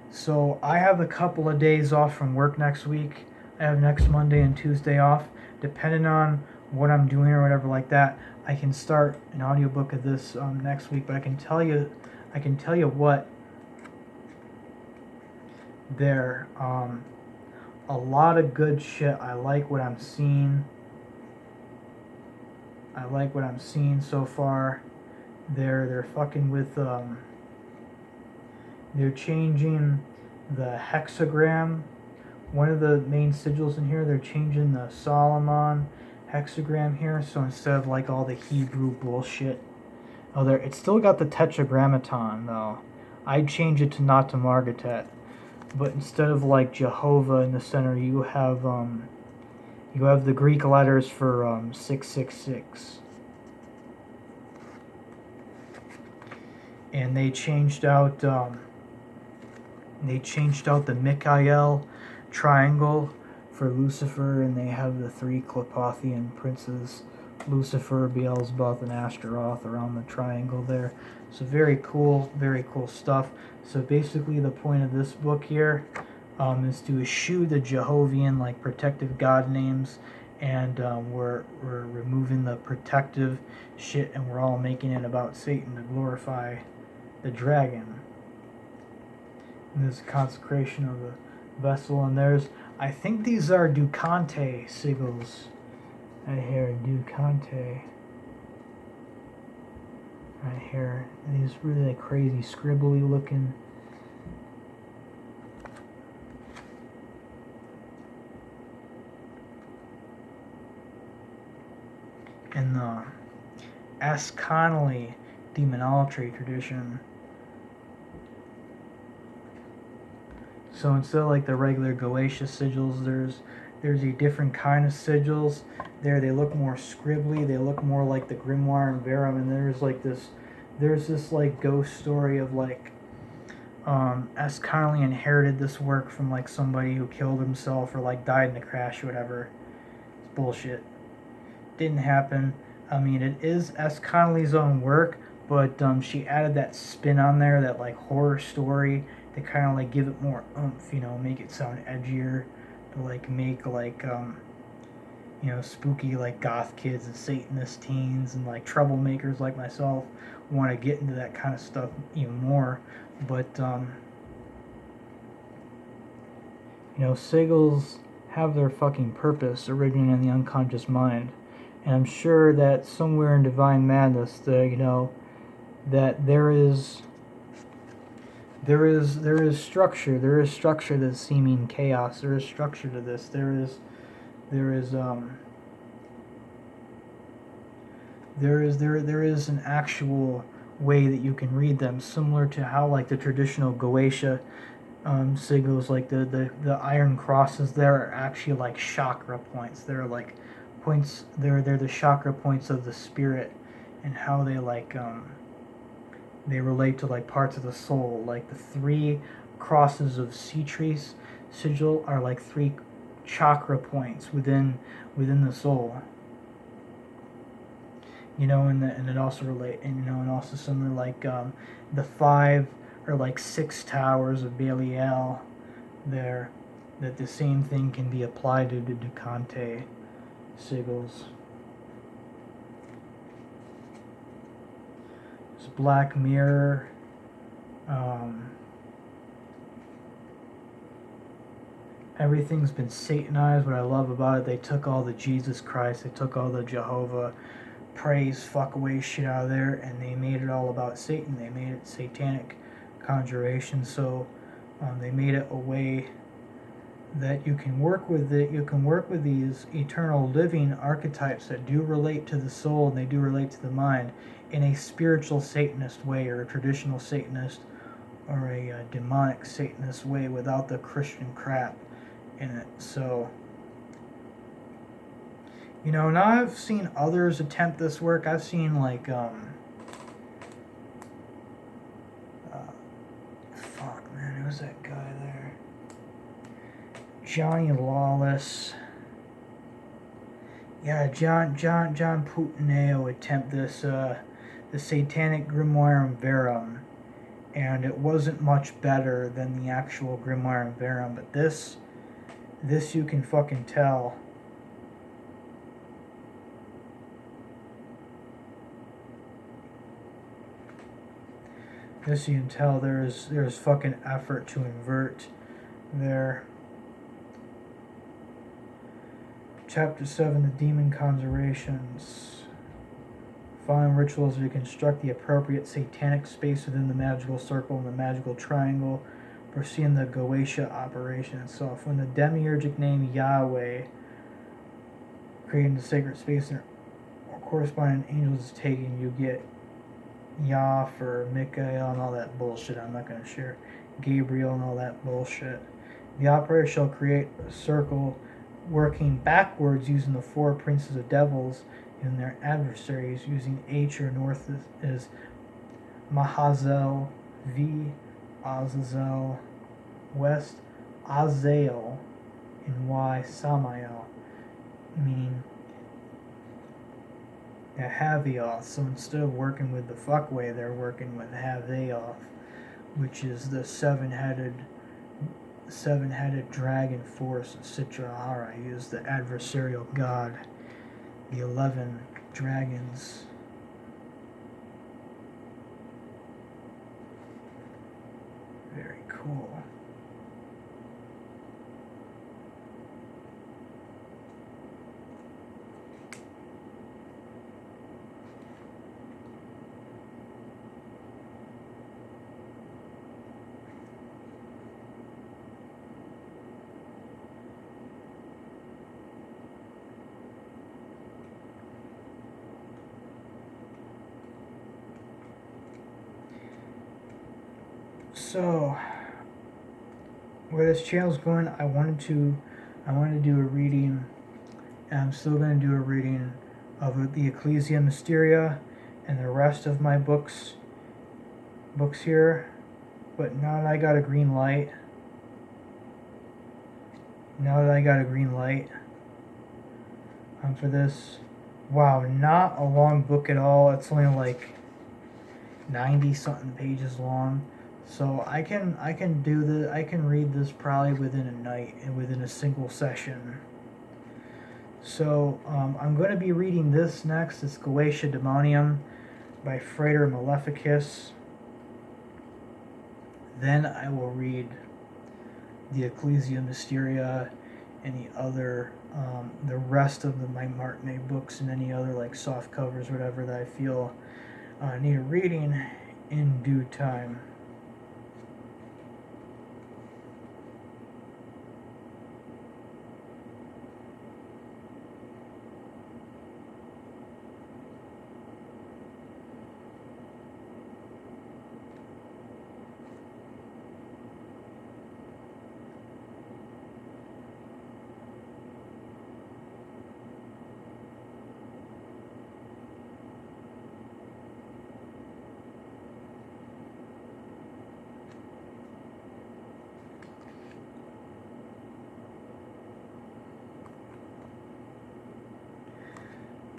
So I have a couple of days off from work next week. I have next Monday and Tuesday off. Depending on what I'm doing or whatever like that, I can start an audiobook of this next week. But I can tell you what, there a lot of good shit. I like what I'm seeing. So far. They're fucking with they're changing the hexagram. One of the main sigils in here, they're changing the Solomon hexagram here. So instead of like all the Hebrew bullshit, it's still got the tetragrammaton though. I'd change it to not to Margatet, but instead of like Jehovah in the center, you have the Greek letters for 666. And they changed out the Michael triangle for Lucifer, and they have the three Clopothian princes, Lucifer, Beelzebub, and Astaroth, around the triangle there. So very cool stuff. So basically the point of this book here is to eschew the Jehovian like protective god names, and we're removing the protective shit, and we're all making it about Satan to glorify the dragon. And there's a consecration of the vessel, and I think these are Ducante sigils. Right here, Ducante. Right here, these really like crazy scribbly looking. In the S. Connolly demonolatry tradition. So instead of like the regular Goetia sigils, there's a different kind of sigils. There they look more scribbly, they look more like the Grimoire and Verum, and there's this like ghost story of like S. Connolly inherited this work from like somebody who killed himself or like died in a crash or whatever. It's bullshit. Didn't happen. I mean, it is S. Connolly's own work, but she added that spin on there, that like horror story, to kind of like give it more oomph, make it sound edgier, to like make like spooky like goth kids and Satanist teens and like troublemakers like myself want to get into that kind of stuff even more. But sigils have their fucking purpose originating in the unconscious mind, and I'm sure that somewhere in Divine Madness, that there is structure. There is structure to seeming chaos. There is structure to this. There is there is an actual way that you can read them, similar to how like the traditional Goetia sigils, like the iron crosses there are actually like chakra points. They're like points. They're the chakra points of the spirit, and how they like they relate to like parts of the soul. Like the three crosses of Citres sigil are like three chakra points within the soul. And it also relate, and also similar like the five or like six towers of Belial there, that the same thing can be applied to the Ducante sigils. This Black Mirror. Everything's been satanized. What I love about it, they took all the Jesus Christ, they took all the Jehovah praise fuck away shit out of there, and they made it all about Satan. They made it satanic conjuration. So they made it a way that you can work with it. You can work with these eternal living archetypes that do relate to the soul and they do relate to the mind in a spiritual Satanist way, or a traditional Satanist, or a demonic Satanist way, without the Christian crap in it. So now I've seen others attempt this work. I've seen like fuck man, who's that guy there? Johnny Lawless. Yeah, John Putineo attempt this the Satanic Grimoire Verum, and it wasn't much better than the actual Grimoire Verum, but this you can fucking tell. This you can tell there's fucking effort to invert there. Chapter 7, the Demon Conjurations. Following rituals reconstruct the appropriate satanic space within the magical circle and the magical triangle, foreseeing the Goetia operation itself. When the demiurgic name Yahweh, creating the sacred space and corresponding angels is taken, you get Yah for Michael and all that bullshit. I'm not going to share Gabriel and all that bullshit. The operator shall create a circle working backwards using the four princes of devils and their adversaries, using H or north is Mahazel, V Azazel, west Azael, and Y Samael, meaning Havioth. So instead of working with the fuckway, they're working with Havioth, which is the seven-headed dragon force of Sitrahara. He is the adversarial god. The 11 dragons. Very cool. So, where this channel's going, I wanted to do a reading, and I'm still going to do a reading of the Ecclesia Mysteria and the rest of my books here. But now that I got a green light, for this, wow, not a long book at all. It's only like 90 something pages long. So I can read this probably within a night and within a single session. So I'm going to be reading this next. It's Goetia Demonium by Frater Maleficus. Then I will read the Ecclesia Mysteria and the rest of my Martinet books, and any other like soft covers, whatever that I feel need reading in due time.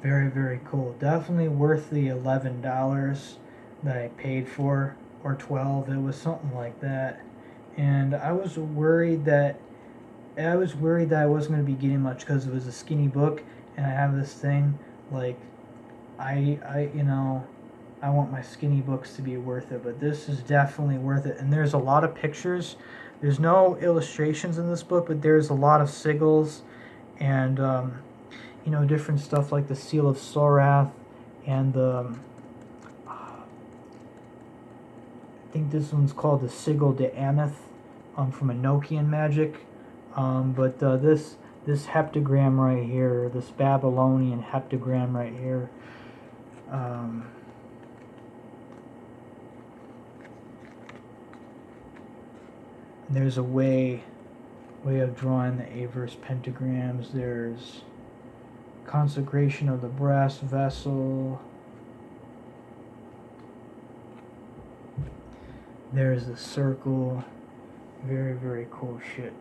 Very, very cool. Definitely worth the $11 that I paid for, or 12. It was something like that. And I was worried that I wasn't going to be getting much because it was a skinny book, and I have this thing like I want my skinny books to be worth it, but this is definitely worth it. And there's a lot of pictures. There's no illustrations in this book, but there's a lot of sigils and different stuff like the Seal of Sorath and I think this one's called the Sigil de Aneth from Enochian magic. But this heptagram right here, this Babylonian heptagram right here. There's a way of drawing the Averse pentagrams. There's consecration of the brass vessel. There's the circle. Very, very cool shit.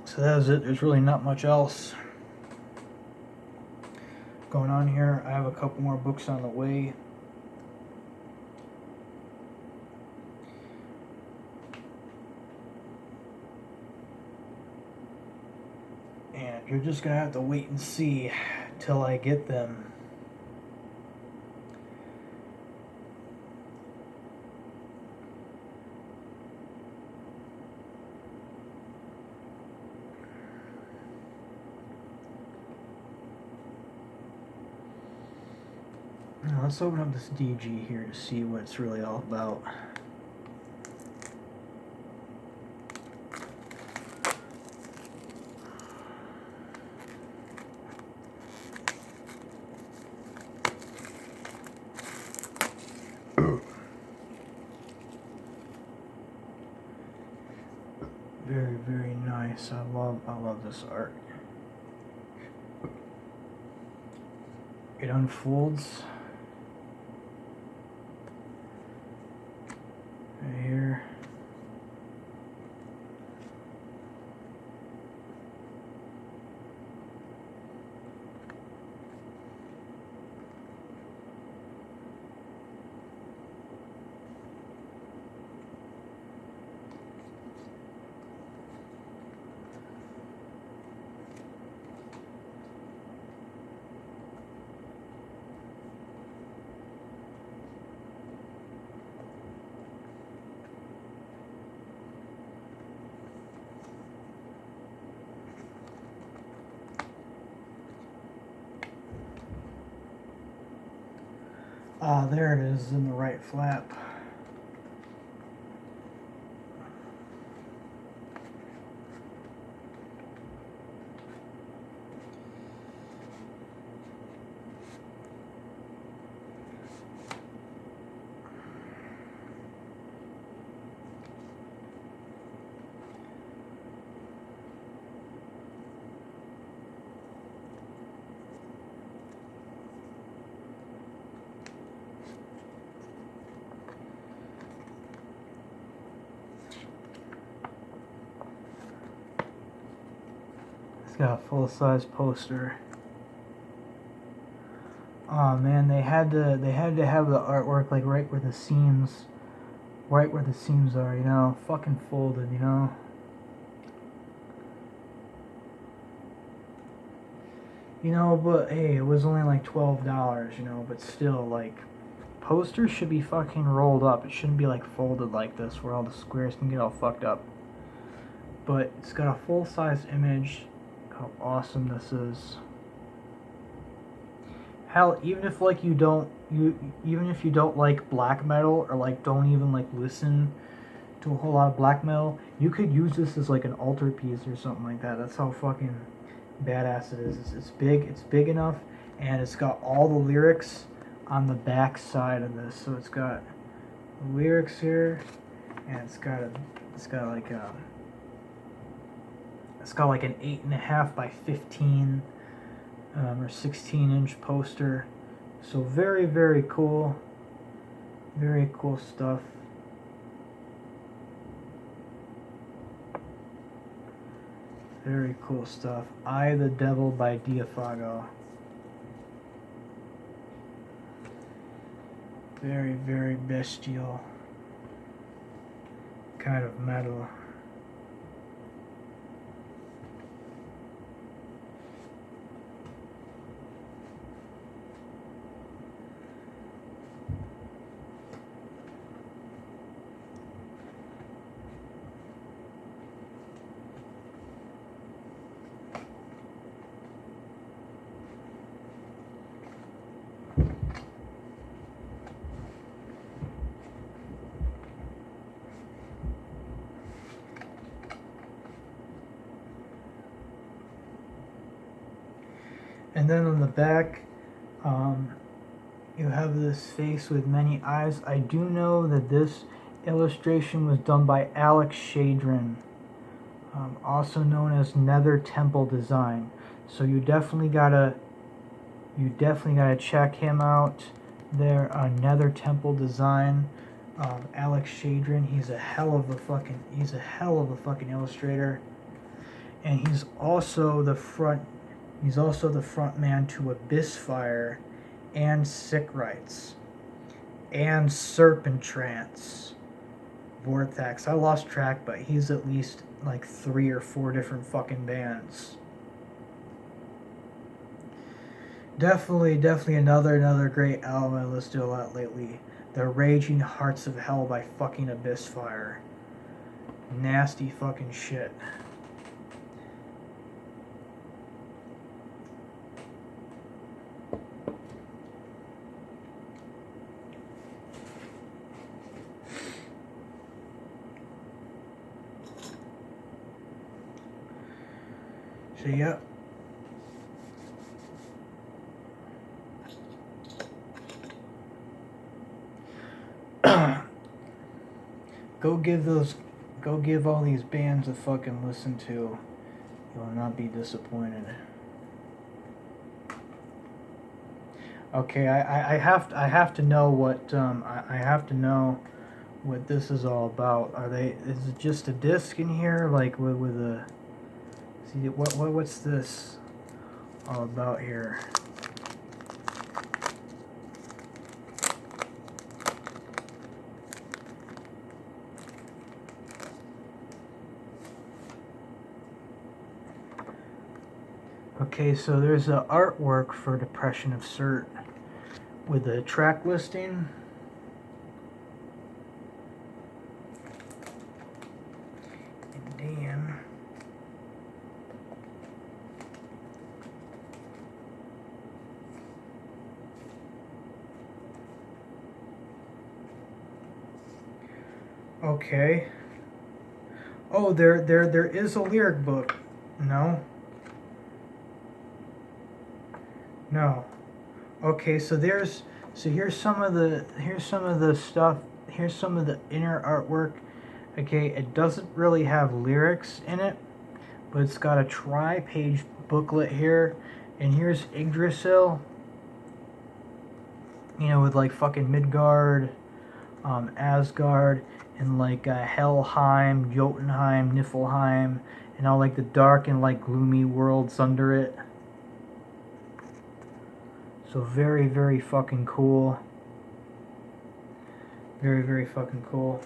So that was it. There's really not much else going on here. I have a couple more books on the way. And you're just going to have to wait and see till I get them. Now let's open up this DG here to see what it's really all about. Very, very nice. I love this art. It unfolds right here. Ah, there it is in the right flap. It's got a full-size poster. Oh man, they had to have the artwork like right where the seams are, fucking folded. But hey, it was only like $12, but still, like, posters should be fucking rolled up. It shouldn't be like folded like this where all the squares can get all fucked up. But it's got a full-size image. How awesome this is. Hell, even if like even if you don't like black metal, or like don't even like listen to a whole lot of black metal, you could use this as like an altar piece or something like that. That's how fucking badass it is. It's big enough, and it's got all the lyrics on the back side of this. So it's got the lyrics here, and it's got It's got like an 8.5 by 15 or 16-inch poster. So very, very cool. Very cool stuff. Very cool stuff. I the Devil by Diafago. Very, very bestial kind of metal. And then on the back, you have this face with many eyes. I do know that this illustration was done by Alex Shadrin, also known as Nether Temple Design. So you definitely gotta check him out there on Nether Temple Design. Alex Shadrin, he's a hell of a fucking illustrator, and he's also the front man to Abyssfire and Sick Rights and Serpent Trance, Vortex. I lost track, but he's at least like 3 or 4 different fucking bands. Definitely another great album I listened to a lot lately. The Raging Hearts of Hell by fucking Abyssfire. Nasty fucking shit. So yep. Go give all these bands a fucking listen to. You will not be disappointed. Okay, I have to know what I have to know what this is all about. Is it just a disc in here, like with a? See what's this all about here? Okay, so there's the artwork for Depression of Cert with the track listing. And then okay. Oh, there is a lyric book. No. No. Okay, so here's some of the stuff. Here's some of the inner artwork. Okay, it doesn't really have lyrics in it, but it's got a tri-page booklet here, and here's Yggdrasil. You know, with like fucking Midgard, Asgard, and like Helheim, Jotunheim, Niflheim, and all like the dark and like gloomy worlds under it. So very, very fucking cool. Very, very fucking cool.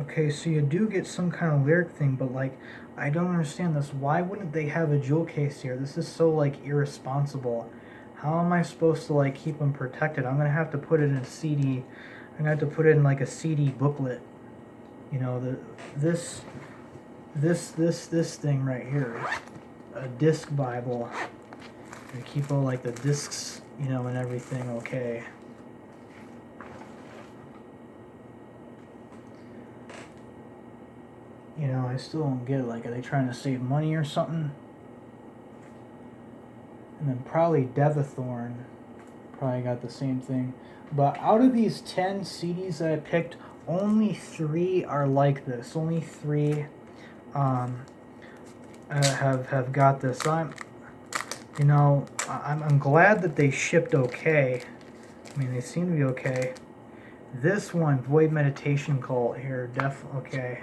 Okay, so you do get some kind of lyric thing, but like, I don't understand this. Why wouldn't they have a jewel case here? This is so like irresponsible. How am I supposed to like keep them protected? I'm gonna have to put it in a CD. I'm gonna have to put it in like a CD booklet. You know, this thing right here. A disc Bible. And keep all like the discs, you know, and everything okay. You know, I still don't get it. Like, are they trying to save money or something? And then probably Devathorn. probably got the same thing. But out of these 10 CDs that I picked, only 3 are like this. Only 3 have got this. I'm glad that they shipped okay. I mean, they seem to be okay. This one, Void Meditation Cult here, okay.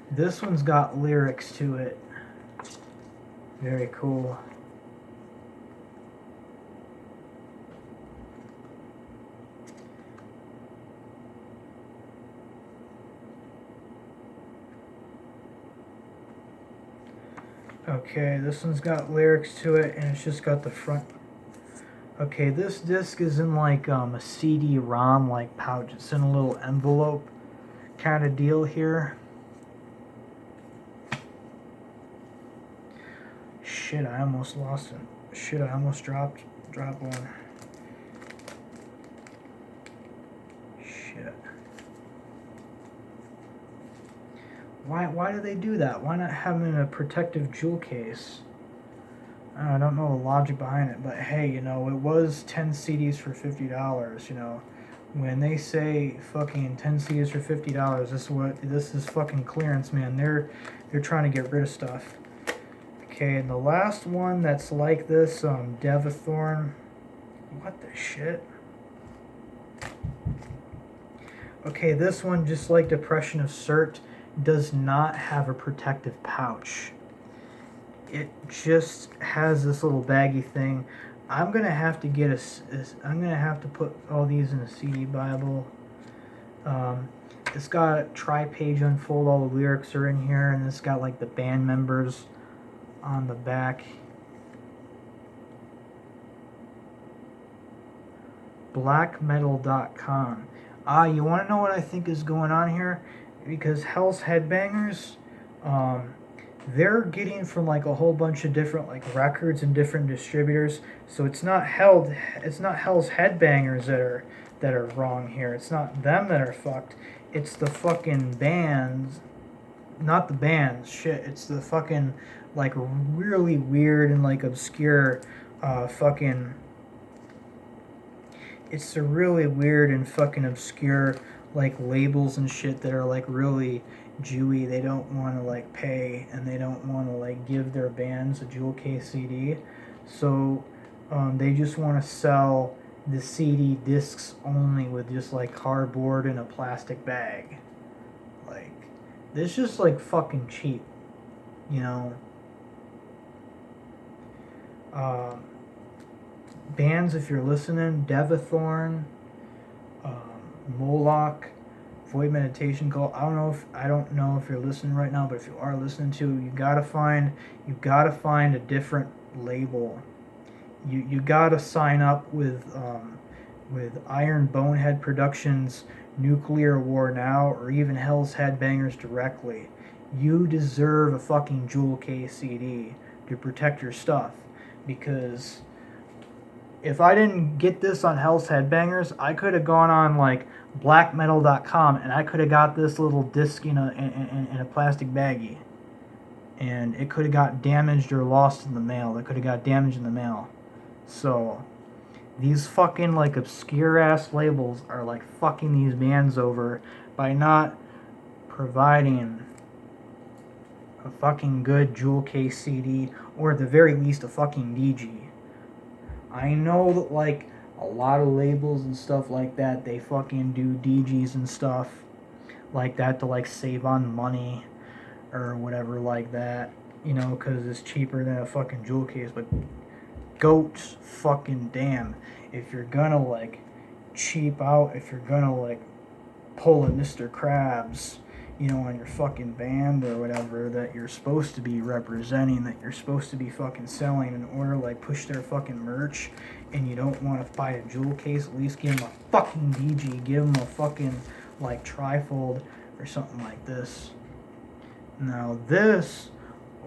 This one's got lyrics to it. Very cool. Okay, this one's got lyrics to it, and it's just got the front. Okay, this disc is in like a CD-ROM like pouch. It's in a little envelope kind of deal here. Shit, I almost lost it. Shit, I almost dropped one. Shit. Why do they do that? Why not have them in a protective jewel case? I don't know the logic behind it, but hey, you know, it was 10 CDs for $50, you know. When they say fucking 10 CDs for $50, this is fucking clearance, man. They're trying to get rid of stuff. Okay, and the last one that's like this, Devathorn. What the shit? Okay, this one, just like Depression of Cert, does not have a protective pouch. It just has this little baggy thing. I'm gonna have to get I'm gonna have to put all these in a CD Bible. It's got a tri-page unfold. All the lyrics are in here, and it's got like the band members on the back. Blackmetal.com. You want to know what I think is going on here? Because Hell's Headbangers, they're getting from like a whole bunch of different like records and different distributors. So it's not Hell's Headbangers that are wrong here. It's not them that are fucked. It's the fucking bands, not the bands. Shit, it's the fucking like really weird and like obscure fucking. It's the really weird and fucking obscure like labels and shit that are like really Jewy. They don't want to like pay, and they don't want to like give their bands a jewel case CD, so they just want to sell the CD discs only with just like cardboard and a plastic bag. Like, this just like fucking cheap, you know. Bands, if you're listening, Devathorn, Moloch, Void Meditation Cult. I don't know if you're listening right now, but if you are listening to, you gotta find a different label. You gotta sign up with Iron Bonehead Productions, Nuclear War Now, or even Hell's Headbangers directly. You deserve a fucking jewel case CD to protect your stuff, because if I didn't get this on Hell's Headbangers, I could have gone on like blackmetal.com and I could have got this little disc in a plastic baggie, and it could have got damaged or lost in the mail. It could have got damaged in the mail. So these fucking like obscure ass labels are like fucking these bands over by not providing a fucking good jewel case CD, or at the very least a fucking DG. I know that like a lot of labels and stuff like that, they fucking do DGs and stuff like that to like save on money or whatever like that, you know, because it's cheaper than a fucking jewel case. But goats fucking damn, if you're gonna like cheap out, if you're gonna like pull a Mr. Krabs, you know, on your fucking band or whatever that you're supposed to be representing, that you're supposed to be fucking selling in order to like push their fucking merch, and you don't want to buy a jewel case, at least give them a fucking DG, give them a fucking like trifold or something like this. Now this,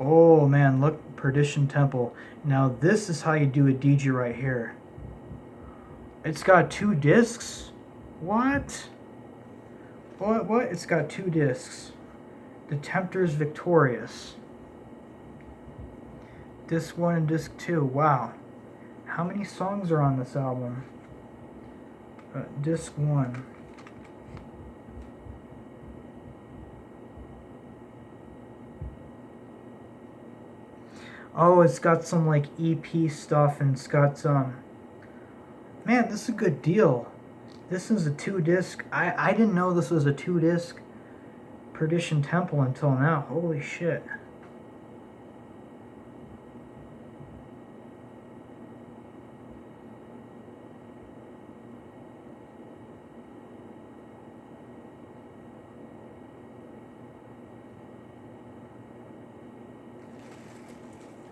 oh man, look, Perdition Temple. Now this is how you do a DG right here. It's got 2 discs? What? What? It's got 2 discs. The Tempter's Victorious. Disc 1 and Disc 2. Wow. How many songs are on this album? Disc 1. Oh, it's got some like EP stuff, and it's got some. Man, this is a good deal. This is a 2-disc. I didn't know this was a 2-disc Perdition Temple until now. Holy shit.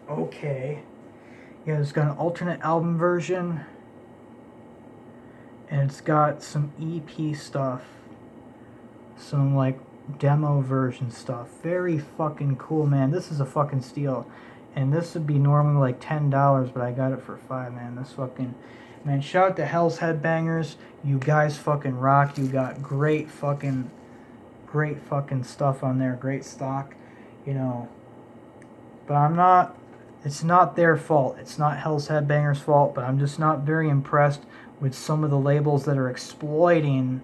Okay. Yeah, it's got an alternate album version. And it's got some EP stuff. Some like demo version stuff. Very fucking cool, man. This is a fucking steal. And this would be normally like $10, but I got it for $5, man. This fucking... Man, shout out to Hell's Headbangers. You guys fucking rock. You got great fucking stuff on there. Great stock. You know. But I'm not... It's not their fault. It's not Hell's Headbangers' fault, but I'm just not very impressed with some of the labels that are exploiting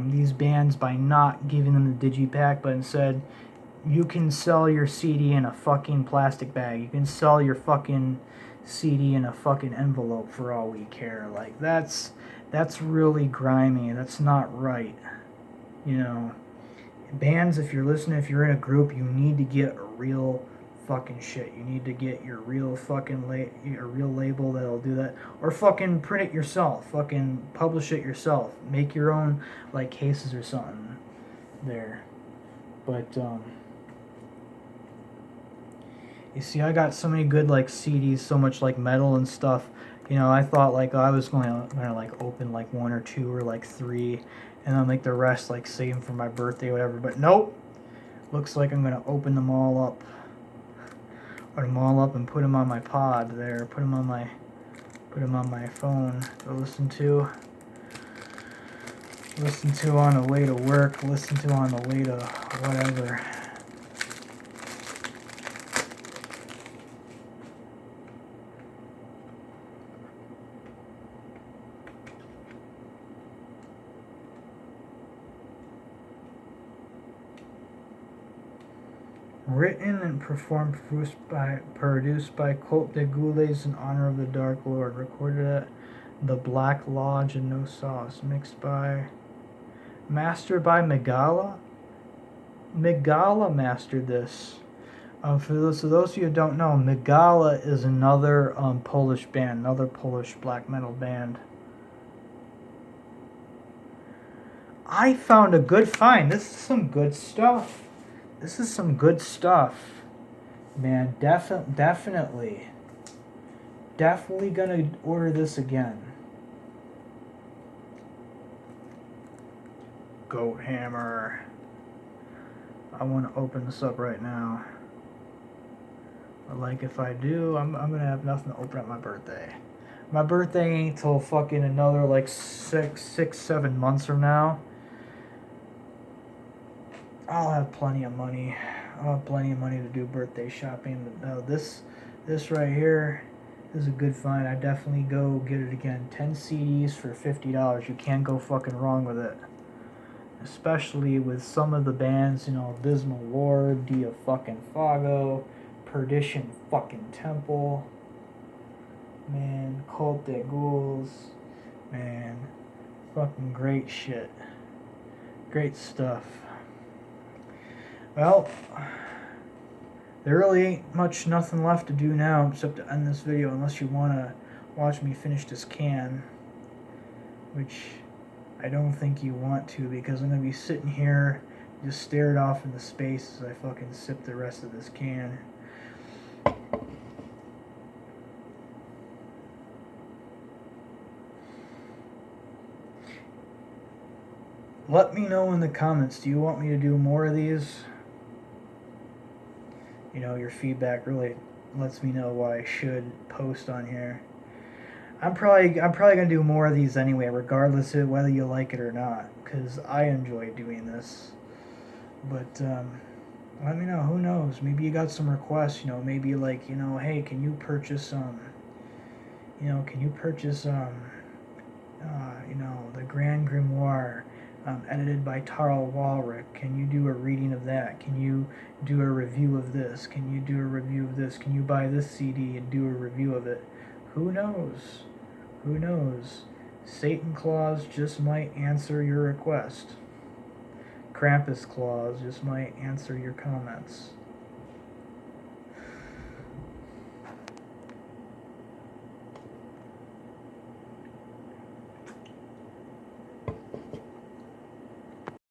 these bands by not giving them the digipack, but instead you can sell your CD in a fucking plastic bag. You can sell your fucking CD in a fucking envelope for all we care. Like, that's really grimy. That's not right. You know, bands, if you're listening, if you're in a group, you need to get a real fucking shit. You need to get your real fucking your real label that'll do that, or fucking print it yourself. Fucking publish it yourself. Make your own like cases or something there. But you see, I got so many good like CDs, so much like metal and stuff. You know, I thought like I was gonna like open like 1 or 2 or like 3, and then like the rest like save them for my birthday or whatever. But nope. Looks like I'm gonna open them all up. Put them all up and put them on my pod there. Put them on my phone to listen to. Listen to on the way to work. Listen to on the way to whatever. Written and performed, produced by Cult de Goules in honor of the Dark Lord. Recorded at the Black Lodge in No Sauce. Mastered by Megala. Megala mastered this. For those of you who don't know, Megala is another Polish band, another Polish black metal band. I found a good find. This is some good stuff. This is some good stuff, man. Definitely gonna order this again. Goat Hammer. I want to open this up right now. But like, if I do, I'm gonna have nothing to open at my birthday. My birthday ain't till fucking another like 7 months from now. I'll have plenty of money. I'll have plenty of money to do birthday shopping. But no, this right here is a good find. I definitely go get it again. 10 CDs for $50. You can't go fucking wrong with it. Especially with some of the bands, you know, Abysmal Lord, Dia fucking Fago, Perdition fucking Temple, man, Cult de Goules, man, fucking great shit. Great stuff. Well, there really ain't nothing left to do now except to end this video, unless you want to watch me finish this can, which I don't think you want to, because I'm going to be sitting here just stared off into space as I fucking sip the rest of this can. Let me know in the comments, do you want me to do more of these? You know, your feedback really lets me know what I should post on here. I'm probably gonna do more of these anyway, regardless of whether you like it or not, because I enjoy doing this. But Let me know. Who knows? Maybe you got some requests. Maybe like hey, can you purchase can you purchase the Grand Grimoire, edited by Tarl Walrick? Can you do a reading of that? Can you do a review of this? Can you do a review of this? Can you buy this CD and do a review of it? Who knows? Who knows? Satan Claus just might answer your request. Krampus Claus just might answer your comments.